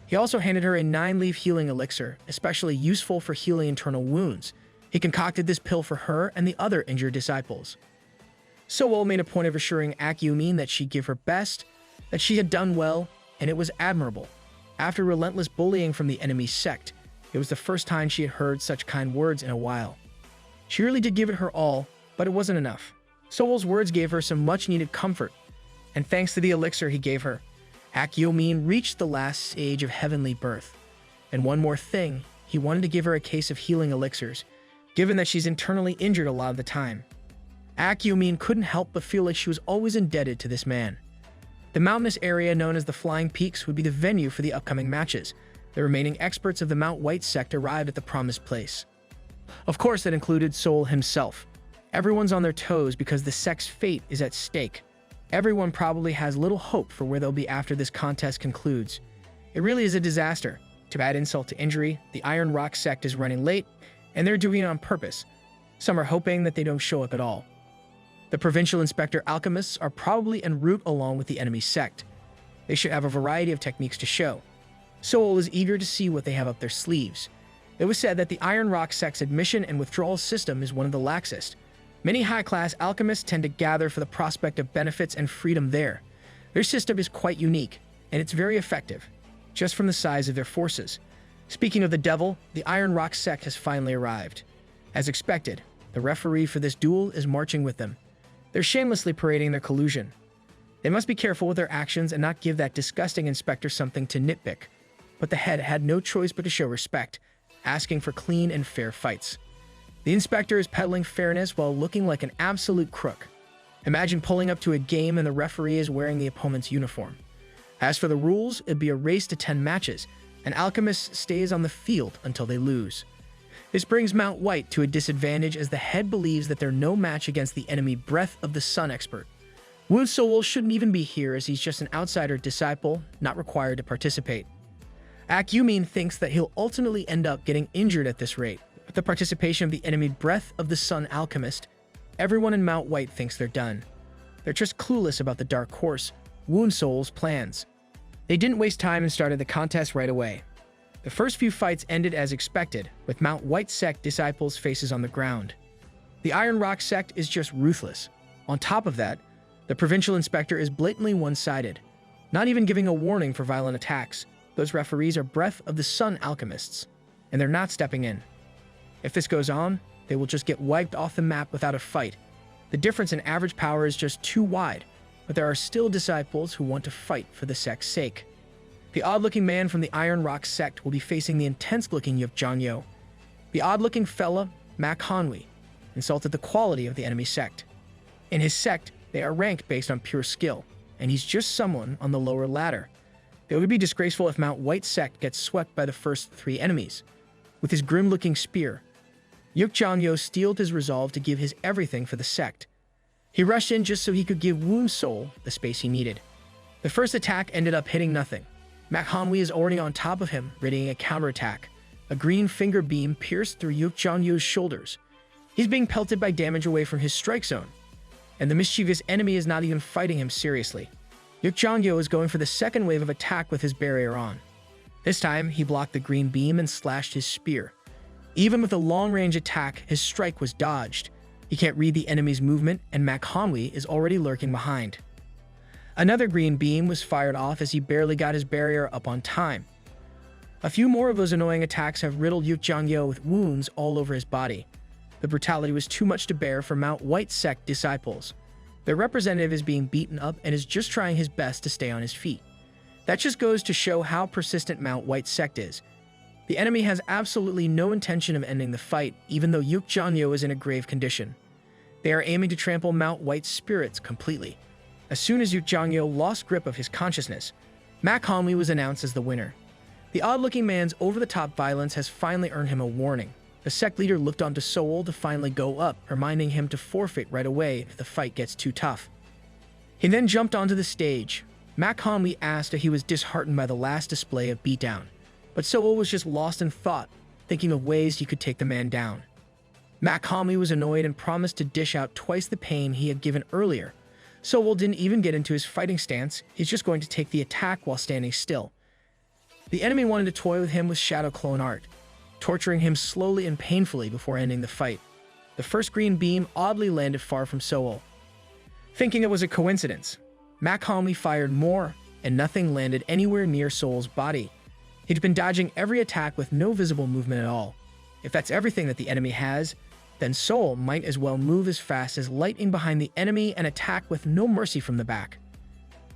He also handed her a 9-leaf healing elixir, especially useful for healing internal wounds. He concocted this pill for her and the other injured disciples. Soul made a point of assuring Ak Yu-min that she'd give her best, that she had done well, and it was admirable. After relentless bullying from the enemy sect, it was the first time she had heard such kind words in a while. She really did give it her all, but it wasn't enough. Soul's words gave her some much-needed comfort, and thanks to the elixir he gave her, Ak Yu-min reached the last stage of heavenly birth. And one more thing, he wanted to give her a case of healing elixirs, given that she's internally injured a lot of the time. Ak Yu-min couldn't help but feel like she was always indebted to this man. The mountainous area known as the Flying Peaks would be the venue for the upcoming matches. The remaining experts of the Mount White sect arrived at the promised place. Of course, that included Soul himself. Everyone's on their toes because the sect's fate is at stake. Everyone probably has little hope for where they'll be after this contest concludes. It really is a disaster. To add insult to injury, the Iron Rock sect is running late, and they're doing it on purpose. Some are hoping that they don't show up at all. The provincial inspector alchemists are probably en route along with the enemy sect. They should have a variety of techniques to show. Soul is eager to see what they have up their sleeves. It was said that the Iron Rock sect's admission and withdrawal system is one of the laxest. Many high-class alchemists tend to gather for the prospect of benefits and freedom there. Their system is quite unique, and it's very effective, just from the size of their forces. Speaking of the devil, the Iron Rock sect has finally arrived. As expected, the referee for this duel is marching with them. They're shamelessly parading their collusion. They must be careful with their actions and not give that disgusting inspector something to nitpick. But the head had no choice but to show respect, asking for clean and fair fights. The inspector is peddling fairness while looking like an absolute crook. Imagine pulling up to a game and the referee is wearing the opponent's uniform. As for the rules, it'd be a race to 10 matches. An alchemist stays on the field until they lose. This brings Mount White to a disadvantage as the head believes that they're no match against the enemy Breath of the Sun expert. Wu Soul shouldn't even be here as he's just an outsider disciple, not required to participate. Yumin thinks that he'll ultimately end up getting injured at this rate. With the participation of the enemy Breath of the Sun alchemist, everyone in Mount White thinks they're done. They're just clueless about the Dark Horse, Wu Soul's plans. They didn't waste time and started the contest right away. The first few fights ended as expected, with Mount White sect disciples' faces on the ground. The Iron Rock sect is just ruthless. On top of that, the provincial inspector is blatantly one-sided, not even giving a warning for violent attacks. Those referees are Breath of the Sun alchemists, and they're not stepping in. If this goes on, they will just get wiped off the map without a fight. The difference in average power is just too wide, but there are still disciples who want to fight for the sect's sake. The odd-looking man from the Iron Rock sect will be facing the intense-looking Yuk Janyo. The odd-looking fella, manhwa, insulted the quality of the enemy sect. In his sect, they are ranked based on pure skill, and he's just someone on the lower ladder. It would be disgraceful if Mount White sect gets swept by the first three enemies. With his grim-looking spear, Yuk Janyo steeled his resolve to give his everything for the sect. He rushed in just so he could give Wu Soul the space he needed. The first attack ended up hitting nothing. manhwa is already on top of him, readying a counterattack. A green finger beam pierced through Yuk Janyo's shoulders. He's being pelted by damage away from his strike zone, and the mischievous enemy is not even fighting him seriously. Yuk Janyo is going for the second wave of attack with his barrier on. This time, he blocked the green beam and slashed his spear. Even with a long-range attack, his strike was dodged. He can't read the enemy's movement, and manhwa is already lurking behind. Another green beam was fired off as he barely got his barrier up on time. A few more of those annoying attacks have riddled Yuk Janyo with wounds all over his body. The brutality was too much to bear for Mount White sect disciples. Their representative is being beaten up and is just trying his best to stay on his feet. That just goes to show how persistent Mount White sect is. The enemy has absolutely no intention of ending the fight, even though Yuk Janyo is in a grave condition. They are aiming to trample Mount White's spirits completely. As soon as Yuk Janyo lost grip of his consciousness, manhwa was announced as the winner. The odd-looking man's over-the-top violence has finally earned him a warning. The sect leader looked onto Soul to finally go up, reminding him to forfeit right away if the fight gets too tough. He then jumped onto the stage. manhwa asked if he was disheartened by the last display of beatdown, but Soul was just lost in thought, thinking of ways he could take the man down. manhwa was annoyed and promised to dish out twice the pain he had given earlier. Soul didn't even get into his fighting stance, he's just going to take the attack while standing still. The enemy wanted to toy with him with shadow clone art, torturing him slowly and painfully before ending the fight. The first green beam oddly landed far from Soul. Thinking it was a coincidence, manhwa fired more, and nothing landed anywhere near Soul's body. He'd been dodging every attack with no visible movement at all. If that's everything that the enemy has, then Soul might as well move as fast as lightning behind the enemy and attack with no mercy from the back.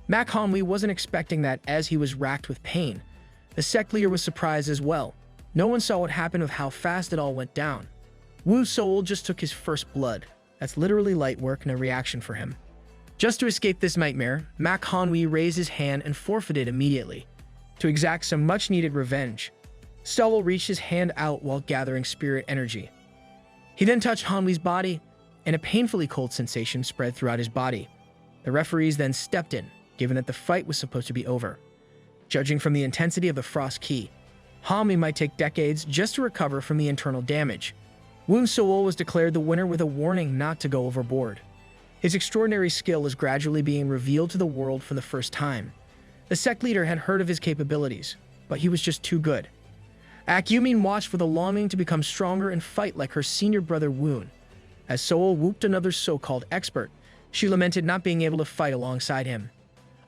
manhwa wasn't expecting that as he was racked with pain. The sect leader was surprised as well. No one saw what happened with how fast it all went down. Wu Soul just took his first blood. That's literally light work and a reaction for him. Just to escape this nightmare, manhwa raised his hand and forfeited immediately. To exact some much-needed revenge, Soul reached his hand out while gathering spirit energy. He then touched Hanwi's body, and a painfully cold sensation spread throughout his body. The referees then stepped in, given that the fight was supposed to be over. Judging from the intensity of the frost key, Hanwi might take decades just to recover from the internal damage. Wu Soul was declared the winner with a warning not to go overboard. His extraordinary skill is gradually being revealed to the world for the first time. The sect leader had heard of his capabilities, but he was just too good. Yumin watched with a longing to become stronger and fight like her senior brother Woon. As Soul whooped another so-called expert, she lamented not being able to fight alongside him.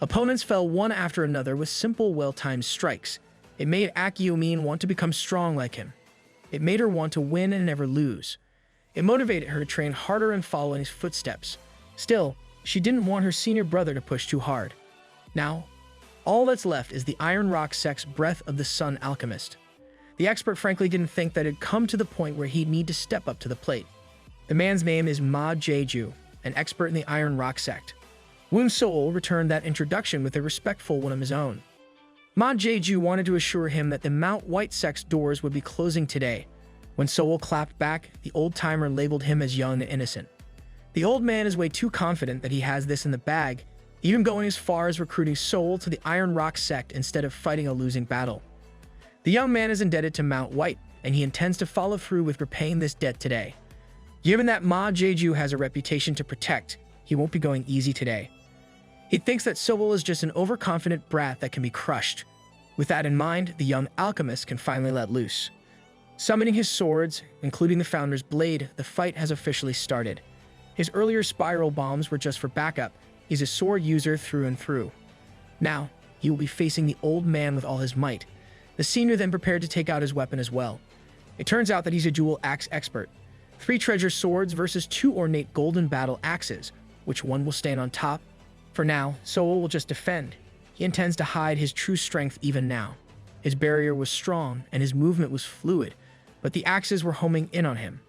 Opponents fell one after another with simple, well-timed strikes. It made Yumin want to become strong like him. It made her want to win and never lose. It motivated her to train harder and follow in his footsteps. Still, she didn't want her senior brother to push too hard. Now, all that's left is the Iron Rock sect's Breath of the Sun alchemist. The expert frankly didn't think that it'd come to the point where he'd need to step up to the plate. The man's name is Ma Jeju, an expert in the Iron Rock sect. Wu Soul returned that introduction with a respectful one of his own. Ma Jeju wanted to assure him that the Mount White sect's doors would be closing today. When Sowell clapped back, the old-timer labeled him as young and innocent. The old man is way too confident that he has this in the bag, even going as far as recruiting Sowell to the Iron Rock sect instead of fighting a losing battle. The young man is indebted to Mount White, and he intends to follow through with repaying this debt today. Given that Ma Jeju has a reputation to protect, he won't be going easy today. He thinks that Sowell is just an overconfident brat that can be crushed. With that in mind, the young alchemist can finally let loose. Summoning his swords, including the Founder's Blade, the fight has officially started. His earlier spiral bombs were just for backup. He's a sword user through and through. Now, he will be facing the old man with all his might. The senior then prepared to take out his weapon as well. It turns out that he's a dual axe expert. 3 treasure swords versus 2 ornate golden battle axes. Which one will stand on top? For now, Sowell will just defend. He intends to hide his true strength even now. His barrier was strong and his movement was fluid, but the axes were homing in on him.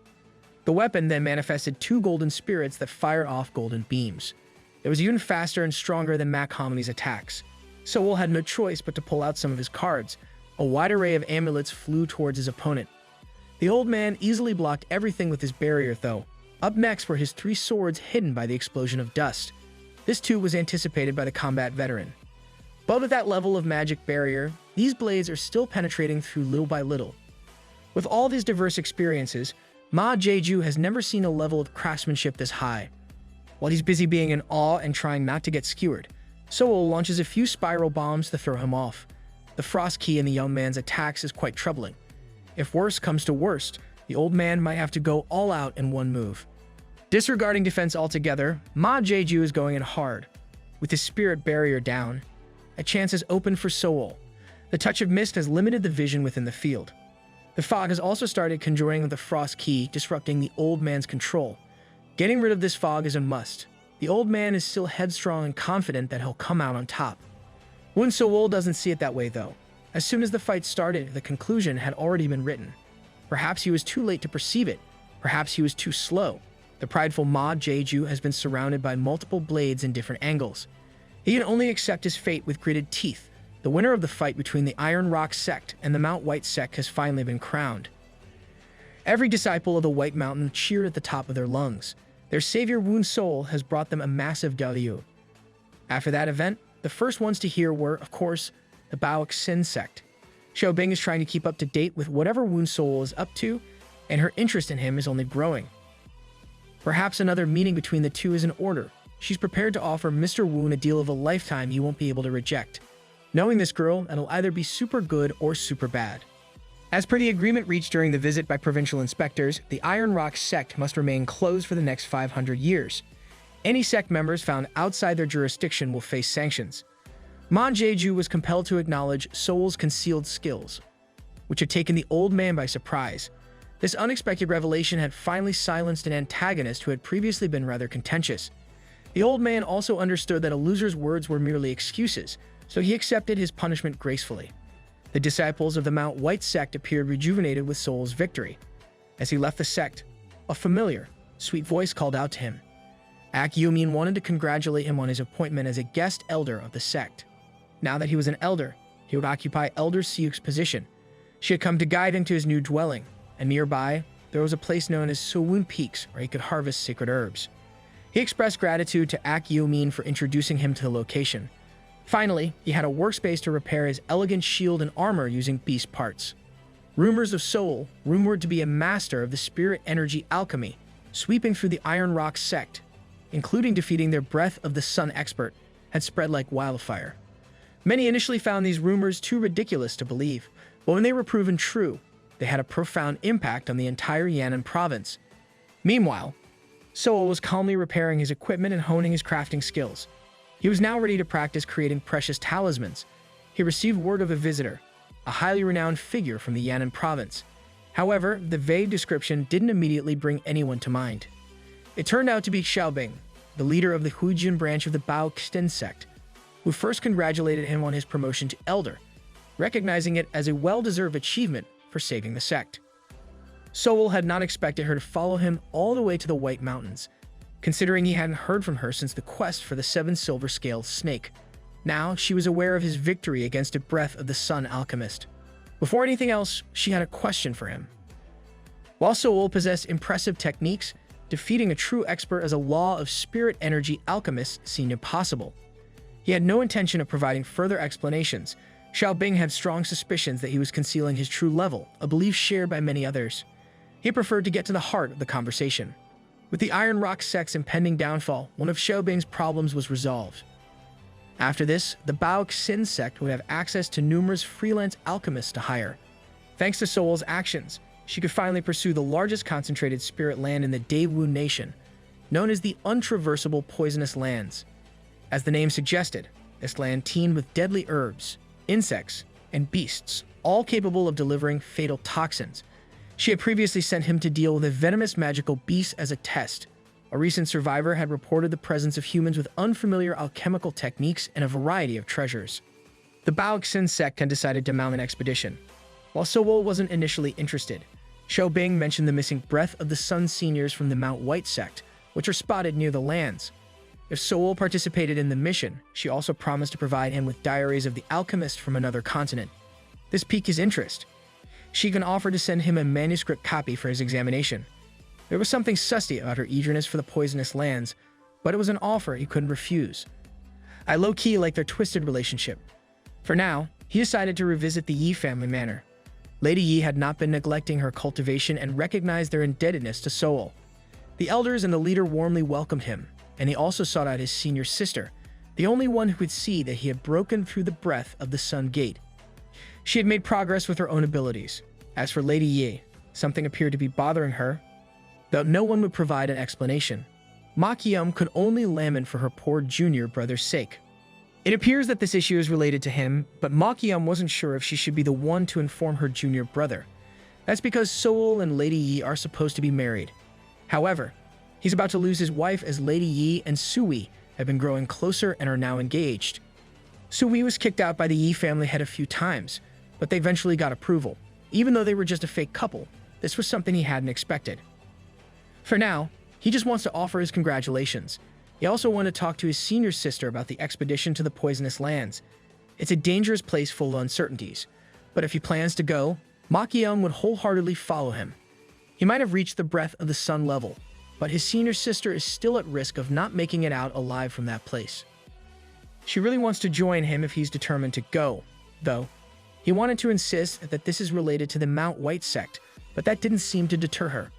The weapon then manifested 2 golden spirits that fired off golden beams. It was even faster and stronger than Mac Homony's attacks. Sowell had no choice but to pull out some of his cards. A wide array of amulets flew towards his opponent. The old man easily blocked everything with his barrier, though. Up next were his 3 swords hidden by the explosion of dust. This too was anticipated by the combat veteran. But with that level of magic barrier, these blades are still penetrating through little by little. With all these diverse experiences, Ma Jeju has never seen a level of craftsmanship this high. While he's busy being in awe and trying not to get skewered, Sowell launches a few spiral bombs to throw him off. The frost key in the young man's attacks is quite troubling. If worse comes to worst, the old man might have to go all out in one move. Disregarding defense altogether, Ma Jeju is going in hard. With his spirit barrier down, a chance is open for Sowell. The touch of mist has limited the vision within the field. The fog has also started conjuring the frost key, disrupting the old man's control. Getting rid of this fog is a must. The old man is still headstrong and confident that he'll come out on top. Woon Sowell doesn't see it that way, though. As soon as the fight started, the conclusion had already been written. Perhaps he was too late to perceive it. Perhaps he was too slow. The prideful Ma Jeju has been surrounded by multiple blades in different angles. He can only accept his fate with gritted teeth. The winner of the fight between the Iron Rock sect and the Mount White sect has finally been crowned. Every disciple of the White Mountain cheered at the top of their lungs. Their savior Woon Sowell has brought them a massive W. After that event, the first ones to hear were, of course, the Bao Xin sect. Xiaobing is trying to keep up to date with whatever Woon Sowell is up to, and her interest in him is only growing. Perhaps another meeting between the two is in order. She's prepared to offer Mr. Woon a deal of a lifetime he won't be able to reject. Knowing this girl, it'll either be super good or super bad. As per the agreement reached during the visit by provincial inspectors, the Iron Rock sect must remain closed for the next 500 years. Any sect members found outside their jurisdiction will face sanctions. Ma Jeju was compelled to acknowledge Sowell's concealed skills, which had taken the old man by surprise. This unexpected revelation had finally silenced an antagonist who had previously been rather contentious. The old man also understood that a loser's words were merely excuses, so he accepted his punishment gracefully. The disciples of the Mount White sect appeared rejuvenated with Sowell's victory. As he left the sect, a familiar, sweet voice called out to him. Ak Yumin wanted to congratulate him on his appointment as a guest elder of the sect. Now that he was an elder, he would occupy Elder Siuk's position. She had come to guide him to his new dwelling, and nearby, there was a place known as Sowun Peaks where he could harvest sacred herbs. He expressed gratitude to Ak Yumin for introducing him to the location. Finally, he had a workspace to repair his elegant shield and armor using beast parts. Rumors of Sowell, rumored to be a master of the spirit energy alchemy, sweeping through the Iron Rock sect, including defeating their Breath of the Sun expert, had spread like wildfire. Many initially found these rumors too ridiculous to believe, but when they were proven true, they had a profound impact on the entire Yan'an province. Meanwhile, Sowell was calmly repairing his equipment and honing his crafting skills. He was now ready to practice creating precious talismans. He received word of a visitor, a highly renowned figure from the Yan'an province. However, the vague description didn't immediately bring anyone to mind. It turned out to be Xiaobing, the leader of the Huijin branch of the Bao Xten sect, who first congratulated him on his promotion to elder, recognizing it as a well-deserved achievement for saving the sect. Sowell had not expected her to follow him all the way to the White Mountains, considering he hadn't heard from her since the quest for the 7 silver-scaled snake. Now, she was aware of his victory against a Breath of the Sun alchemist. Before anything else, she had a question for him. While Soul possessed impressive techniques, defeating a true expert as a law of spirit energy alchemist seemed impossible. He had no intention of providing further explanations. Xiaobing had strong suspicions that he was concealing his true level, a belief shared by many others. He preferred to get to the heart of the conversation. With the Iron Rock sect's impending downfall, one of Xiaobing's problems was resolved. After this, the Bao Xin sect would have access to numerous freelance alchemists to hire. Thanks to Soul's actions, she could finally pursue the largest concentrated spirit land in the Daewoo Nation, known as the Untraversable Poisonous Lands. As the name suggested, this land teemed with deadly herbs, insects, and beasts, all capable of delivering fatal toxins. She had previously sent him to deal with a venomous magical beast as a test. A recent survivor had reported the presence of humans with unfamiliar alchemical techniques and a variety of treasures. The Bao Xin sect had decided to mount an expedition. While Soul wasn't initially interested, Xiaobing mentioned the missing breath of the Sun seniors from the Mount White sect, which are spotted near the lands. If Soul participated in the mission, she also promised to provide him with diaries of the alchemist from another continent. This piqued his interest. She even offered to send him a manuscript copy for his examination. There was something sussy about her eagerness for the poisonous lands, but it was an offer he couldn't refuse. I low-key liked their twisted relationship. For now, he decided to revisit the Yi family manor. Lady Yi had not been neglecting her cultivation and recognized their indebtedness to Soul. The elders and the leader warmly welcomed him, and he also sought out his senior sister, the only one who could see that he had broken through the breath of the Sun Gate. She had made progress with her own abilities. As for Lady Yi, something appeared to be bothering her, though no one would provide an explanation. Ma Qian could only lament for her poor junior brother's sake. It appears that this issue is related to him, but Ma Qian wasn't sure if she should be the one to inform her junior brother. That's because Soul and Lady Yi are supposed to be married. However, he's about to lose his wife as Lady Yi and Sui have been growing closer and are now engaged. Sui was kicked out by the Yi family head a few times, but they eventually got approval. Even though they were just a fake couple, this was something he hadn't expected. For now, he just wants to offer his congratulations. He also wanted to talk to his senior sister about the expedition to the poisonous lands. It's a dangerous place full of uncertainties, but if he plans to go, Ma Qian would wholeheartedly follow him. He might have reached the breath of the sun level, but his senior sister is still at risk of not making it out alive from that place. She really wants to join him if he's determined to go, though. He wanted to insist that this is related to the Mount White sect, but that didn't seem to deter her.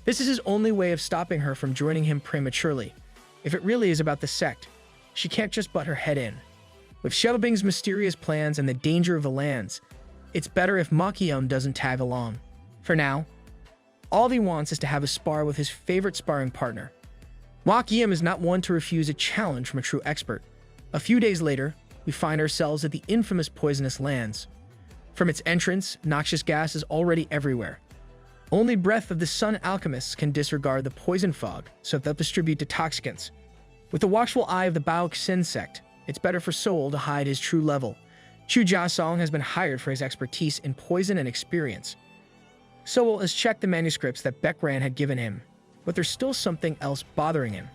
This is his only way of stopping her from joining him prematurely. If it really is about the sect, she can't just butt her head in. With Xiaobing's mysterious plans and the danger of the lands, it's better if Ma Qian doesn't tag along. For now, all he wants is to have a spar with his favorite sparring partner. Ma Qian is not one to refuse a challenge from a true expert. A few days later, we find ourselves at the infamous poisonous lands. From its entrance, noxious gas is already everywhere. Only breath of the sun alchemists can disregard the poison fog, so they'll distribute intoxicants. With the watchful eye of the Bao Xin sect, it's better for Soul to hide his true level. Chu Jiasong has been hired for his expertise in poison and experience. Soul has checked the manuscripts that Baekran had given him, but there's still something else bothering him.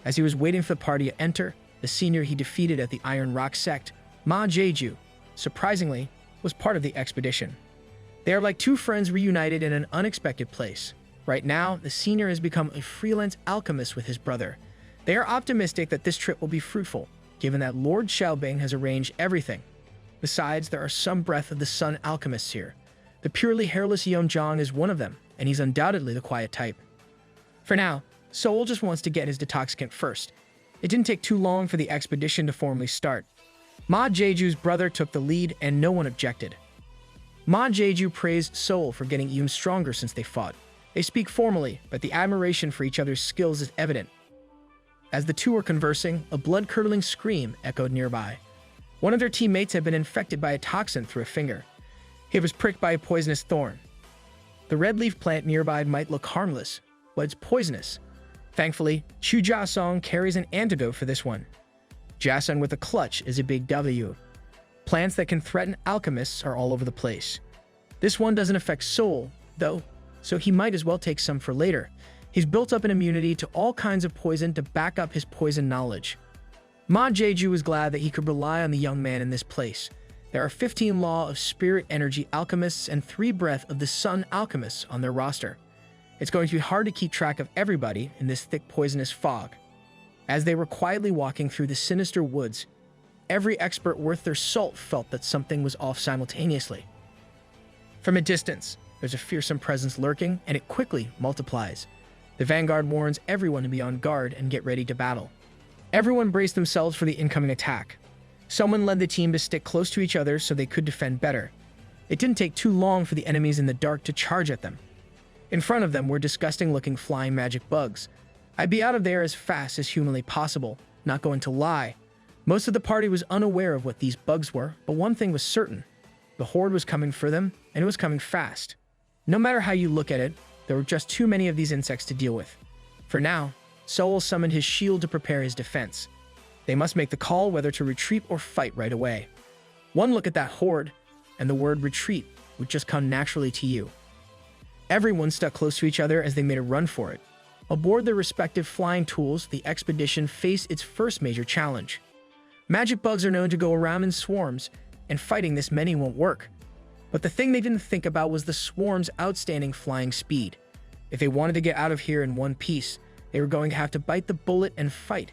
As he was waiting for the party to enter, the senior he defeated at the Iron Rock sect, Ma Jeju, surprisingly, was part of the expedition. They are like two friends reunited in an unexpected place. Right now, the senior has become a freelance alchemist with his brother. They are optimistic that this trip will be fruitful, given that Lord Xiaobing has arranged everything. Besides, there are some breath of the sun alchemists here. The purely hairless Yeonjong is one of them, and he's undoubtedly the quiet type. For now, Soul just wants to get his detoxicant first. It didn't take too long for the expedition to formally start. Ma Jeju's brother took the lead, and no one objected. Ma Jeju praised Soul for getting even stronger since they fought. They speak formally, but the admiration for each other's skills is evident. As the two were conversing, a blood-curdling scream echoed nearby. One of their teammates had been infected by a toxin through a finger. He was pricked by a poisonous thorn. The red leaf plant nearby might look harmless, but it's poisonous. Thankfully, Chu Jiasong carries an antidote for this one. Jiasong with a clutch is a big W. Plants that can threaten alchemists are all over the place. This one doesn't affect Soul, though, so he might as well take some for later. He's built up an immunity to all kinds of poison to back up his poison knowledge. Ma Jeju was glad that he could rely on the young man in this place. There are 15 Law of Spirit Energy alchemists and 3 Breath of the Sun alchemists on their roster. It's going to be hard to keep track of everybody in this thick poisonous fog. As they were quietly walking through the sinister woods, every expert worth their salt felt that something was off simultaneously. From a distance, there's a fearsome presence lurking, and it quickly multiplies. The vanguard warns everyone to be on guard and get ready to battle. Everyone braced themselves for the incoming attack. Someone led the team to stick close to each other so they could defend better. It didn't take too long for the enemies in the dark to charge at them. In front of them were disgusting-looking flying magic bugs. I'd be out of there as fast as humanly possible, not going to lie. Most of the party was unaware of what these bugs were, but one thing was certain. The horde was coming for them, and it was coming fast. No matter how you look at it, there were just too many of these insects to deal with. For now, Soul summoned his shield to prepare his defense. They must make the call whether to retreat or fight right away. One look at that horde, and the word retreat would just come naturally to you. Everyone stuck close to each other as they made a run for it. Aboard their respective flying tools, the expedition faced its first major challenge. Magic bugs are known to go around in swarms, and fighting this many won't work. But the thing they didn't think about was the swarm's outstanding flying speed. If they wanted to get out of here in one piece, they were going to have to bite the bullet and fight.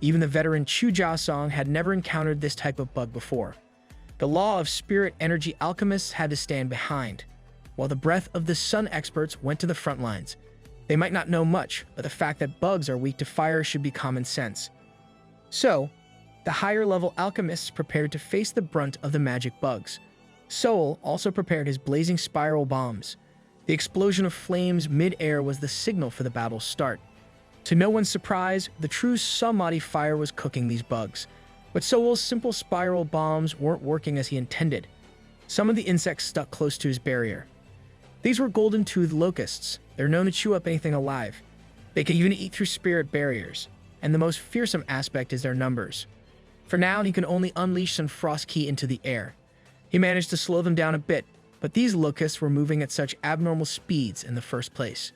Even the veteran Chu Song had never encountered this type of bug before. The law of spirit energy alchemists had to stand behind, while the breath of the sun experts went to the front lines. They might not know much, but the fact that bugs are weak to fire should be common sense. So, the higher-level alchemists prepared to face the brunt of the magic bugs. Soul also prepared his blazing spiral bombs. The explosion of flames mid-air was the signal for the battle's start. To no one's surprise, the true Samadhi fire was cooking these bugs. But Soul's simple spiral bombs weren't working as he intended. Some of the insects stuck close to his barrier. These were golden-toothed locusts. They're known to chew up anything alive. They can even eat through spirit barriers. And the most fearsome aspect is their numbers. For now, he can only unleash some frost key into the air. He managed to slow them down a bit, but these locusts were moving at such abnormal speeds in the first place.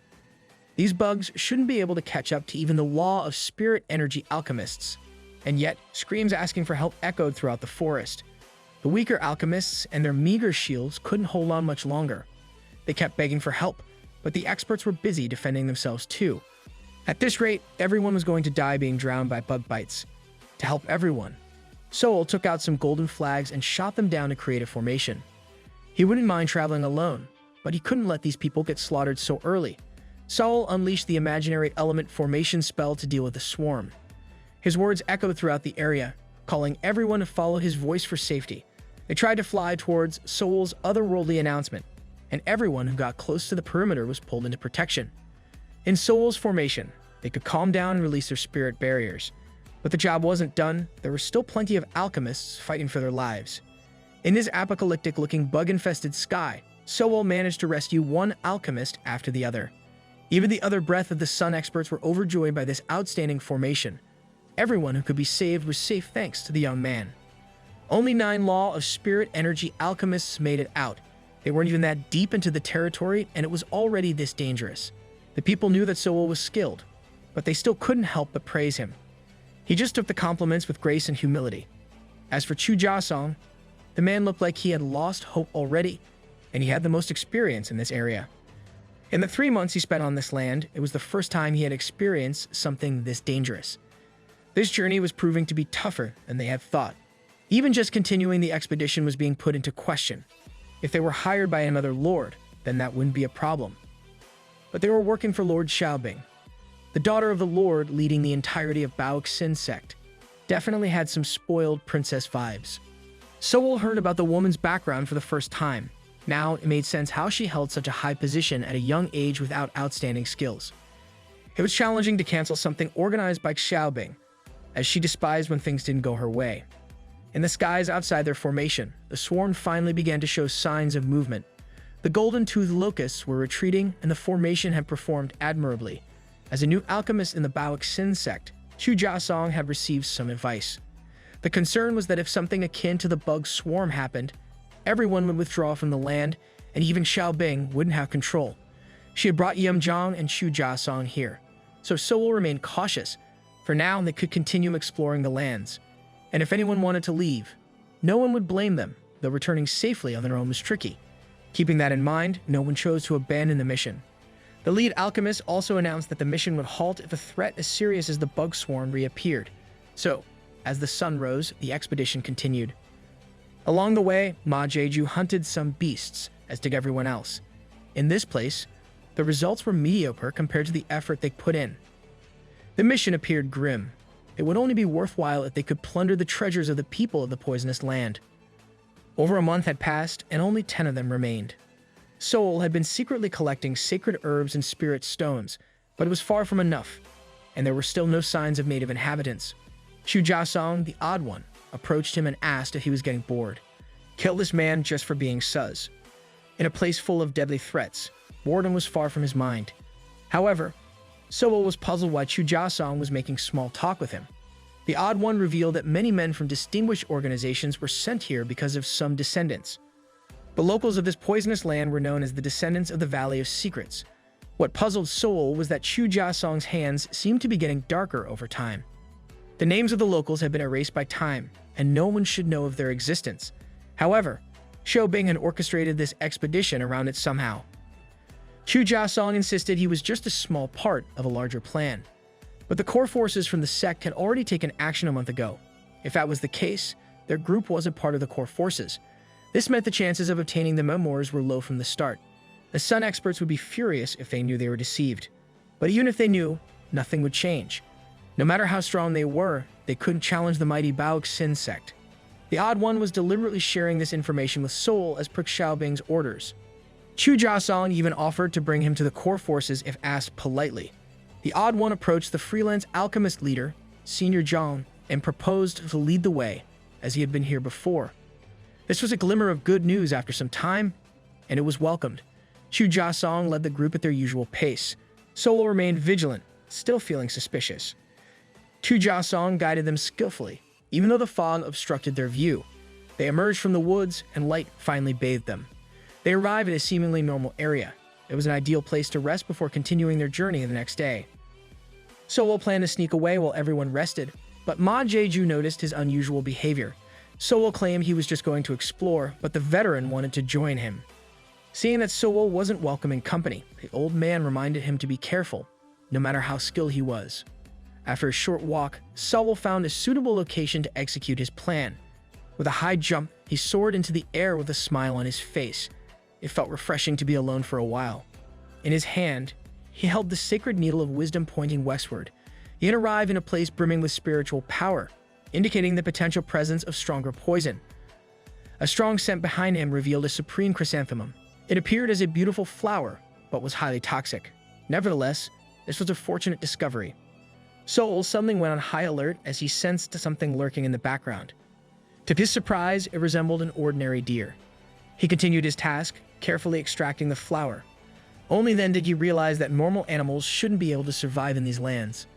These bugs shouldn't be able to catch up to even the law of spirit energy alchemists. And yet, screams asking for help echoed throughout the forest. The weaker alchemists and their meager shields couldn't hold on much longer. They kept begging for help, but the experts were busy defending themselves too. At this rate, everyone was going to die being drowned by bug bites. To help everyone, Soul took out some golden flags and shot them down to create a formation. He wouldn't mind traveling alone, but he couldn't let these people get slaughtered so early. Soul unleashed the imaginary element formation spell to deal with the swarm. His words echoed throughout the area, calling everyone to follow his voice for safety. They tried to fly towards Soul's otherworldly announcement, and everyone who got close to the perimeter was pulled into protection. In Soul's formation, they could calm down and release their spirit barriers. But the job wasn't done. There were still plenty of alchemists fighting for their lives. In his apocalyptic-looking bug-infested sky, Soul managed to rescue one alchemist after the other. Even the other breath of the sun experts were overjoyed by this outstanding formation. Everyone who could be saved was safe thanks to the young man. Only 9 law of spirit energy alchemists made it out. They weren't even that deep into the territory, and it was already this dangerous. The people knew that Soul was skilled, but they still couldn't help but praise him. He just took the compliments with grace and humility. As for Chu Song, the man looked like he had lost hope already, and he had the most experience in this area. In the 3 months he spent on this land, it was the first time he had experienced something this dangerous. This journey was proving to be tougher than they had thought. Even just continuing the expedition was being put into question. If they were hired by another lord, then that wouldn't be a problem. But they were working for Lord Xiaobing. The daughter of the lord leading the entirety of Baoxin sect definitely had some spoiled princess vibes. Soul heard about the woman's background for the first time. Now it made sense how she held such a high position at a young age without outstanding skills. It was challenging to cancel something organized by Xiaobing, as she despised when things didn't go her way. In the skies outside their formation, the swarm finally began to show signs of movement. The golden-toothed locusts were retreating, and the formation had performed admirably. As a new alchemist in the Baoxin sect, Chu Song had received some advice. The concern was that if something akin to the bug swarm happened, everyone would withdraw from the land, and even Xiaobing wouldn't have control. She had brought Yimzhang and Chu Song here, so Soul remained cautious. For now, they could continue exploring the lands. And if anyone wanted to leave, no one would blame them, though returning safely on their own was tricky. Keeping that in mind, no one chose to abandon the mission. The lead alchemist also announced that the mission would halt if a threat as serious as the bug swarm reappeared. So, as the sun rose, the expedition continued. Along the way, Ma Jeju hunted some beasts, as did everyone else. In this place, the results were mediocre compared to the effort they put in. The mission appeared grim. It would only be worthwhile if they could plunder the treasures of the people of the poisonous land. Over a month had passed, and only 10 of them remained. Seoul had been secretly collecting sacred herbs and spirit stones, but it was far from enough, and there were still no signs of native inhabitants. Chu Jasong, the odd one, approached him and asked if he was getting bored. Kill this man just for being sus. In a place full of deadly threats, boredom was far from his mind. However, Seoul was puzzled why Chu Jasong was making small talk with him. The odd one revealed that many men from distinguished organizations were sent here because of some descendants. The locals of this poisonous land were known as the descendants of the Valley of Secrets. What puzzled Seoul was that Chu Jasong's hands seemed to be getting darker over time. The names of the locals had been erased by time, and no one should know of their existence. However, Shobing had orchestrated this expedition around it somehow. Chu Jasong insisted he was just a small part of a larger plan. But the core forces from the sect had already taken action a month ago. If that was the case, their group wasn't part of the core forces. This meant the chances of obtaining the memoirs were low from the start. The Sun experts would be furious if they knew they were deceived. But even if they knew, nothing would change. No matter how strong they were, they couldn't challenge the mighty Bao Xin sect. The odd one was deliberately sharing this information with Seoul as per Xiaobing's orders. Chu Jasong even offered to bring him to the core forces if asked politely. The odd one approached the freelance alchemist leader, Senior Zhang, and proposed to lead the way, as he had been here before. This was a glimmer of good news after some time, and it was welcomed. Chu Jasong led the group at their usual pace. Seoul remained vigilant, still feeling suspicious. Chu Jasong guided them skillfully, even though the fog obstructed their view. They emerged from the woods, and light finally bathed them. They arrived at a seemingly normal area. It was an ideal place to rest before continuing their journey the next day. Seoul planned to sneak away while everyone rested, but Ma Jeju noticed his unusual behavior. Seoul claimed he was just going to explore, but the veteran wanted to join him. Seeing that Seoul wasn't welcome in company, the old man reminded him to be careful, no matter how skilled he was. After a short walk, Seoul found a suitable location to execute his plan. With a high jump, he soared into the air with a smile on his face. It felt refreshing to be alone for a while. In his hand, he held the sacred needle of wisdom pointing westward. He had arrived in a place brimming with spiritual power, indicating the potential presence of stronger poison. A strong scent behind him revealed a supreme chrysanthemum. It appeared as a beautiful flower, but was highly toxic. Nevertheless, this was a fortunate discovery. Seoul suddenly went on high alert as he sensed something lurking in the background. To his surprise, it resembled an ordinary deer. He continued his task, carefully extracting the flower. Only then did he realize that normal animals shouldn't be able to survive in these lands.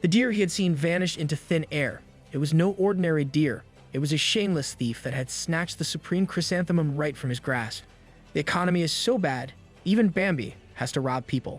The deer he had seen vanished into thin air. It was no ordinary deer. It was a shameless thief that had snatched the supreme chrysanthemum right from his grasp. The economy is so bad, even Bambi has to rob people.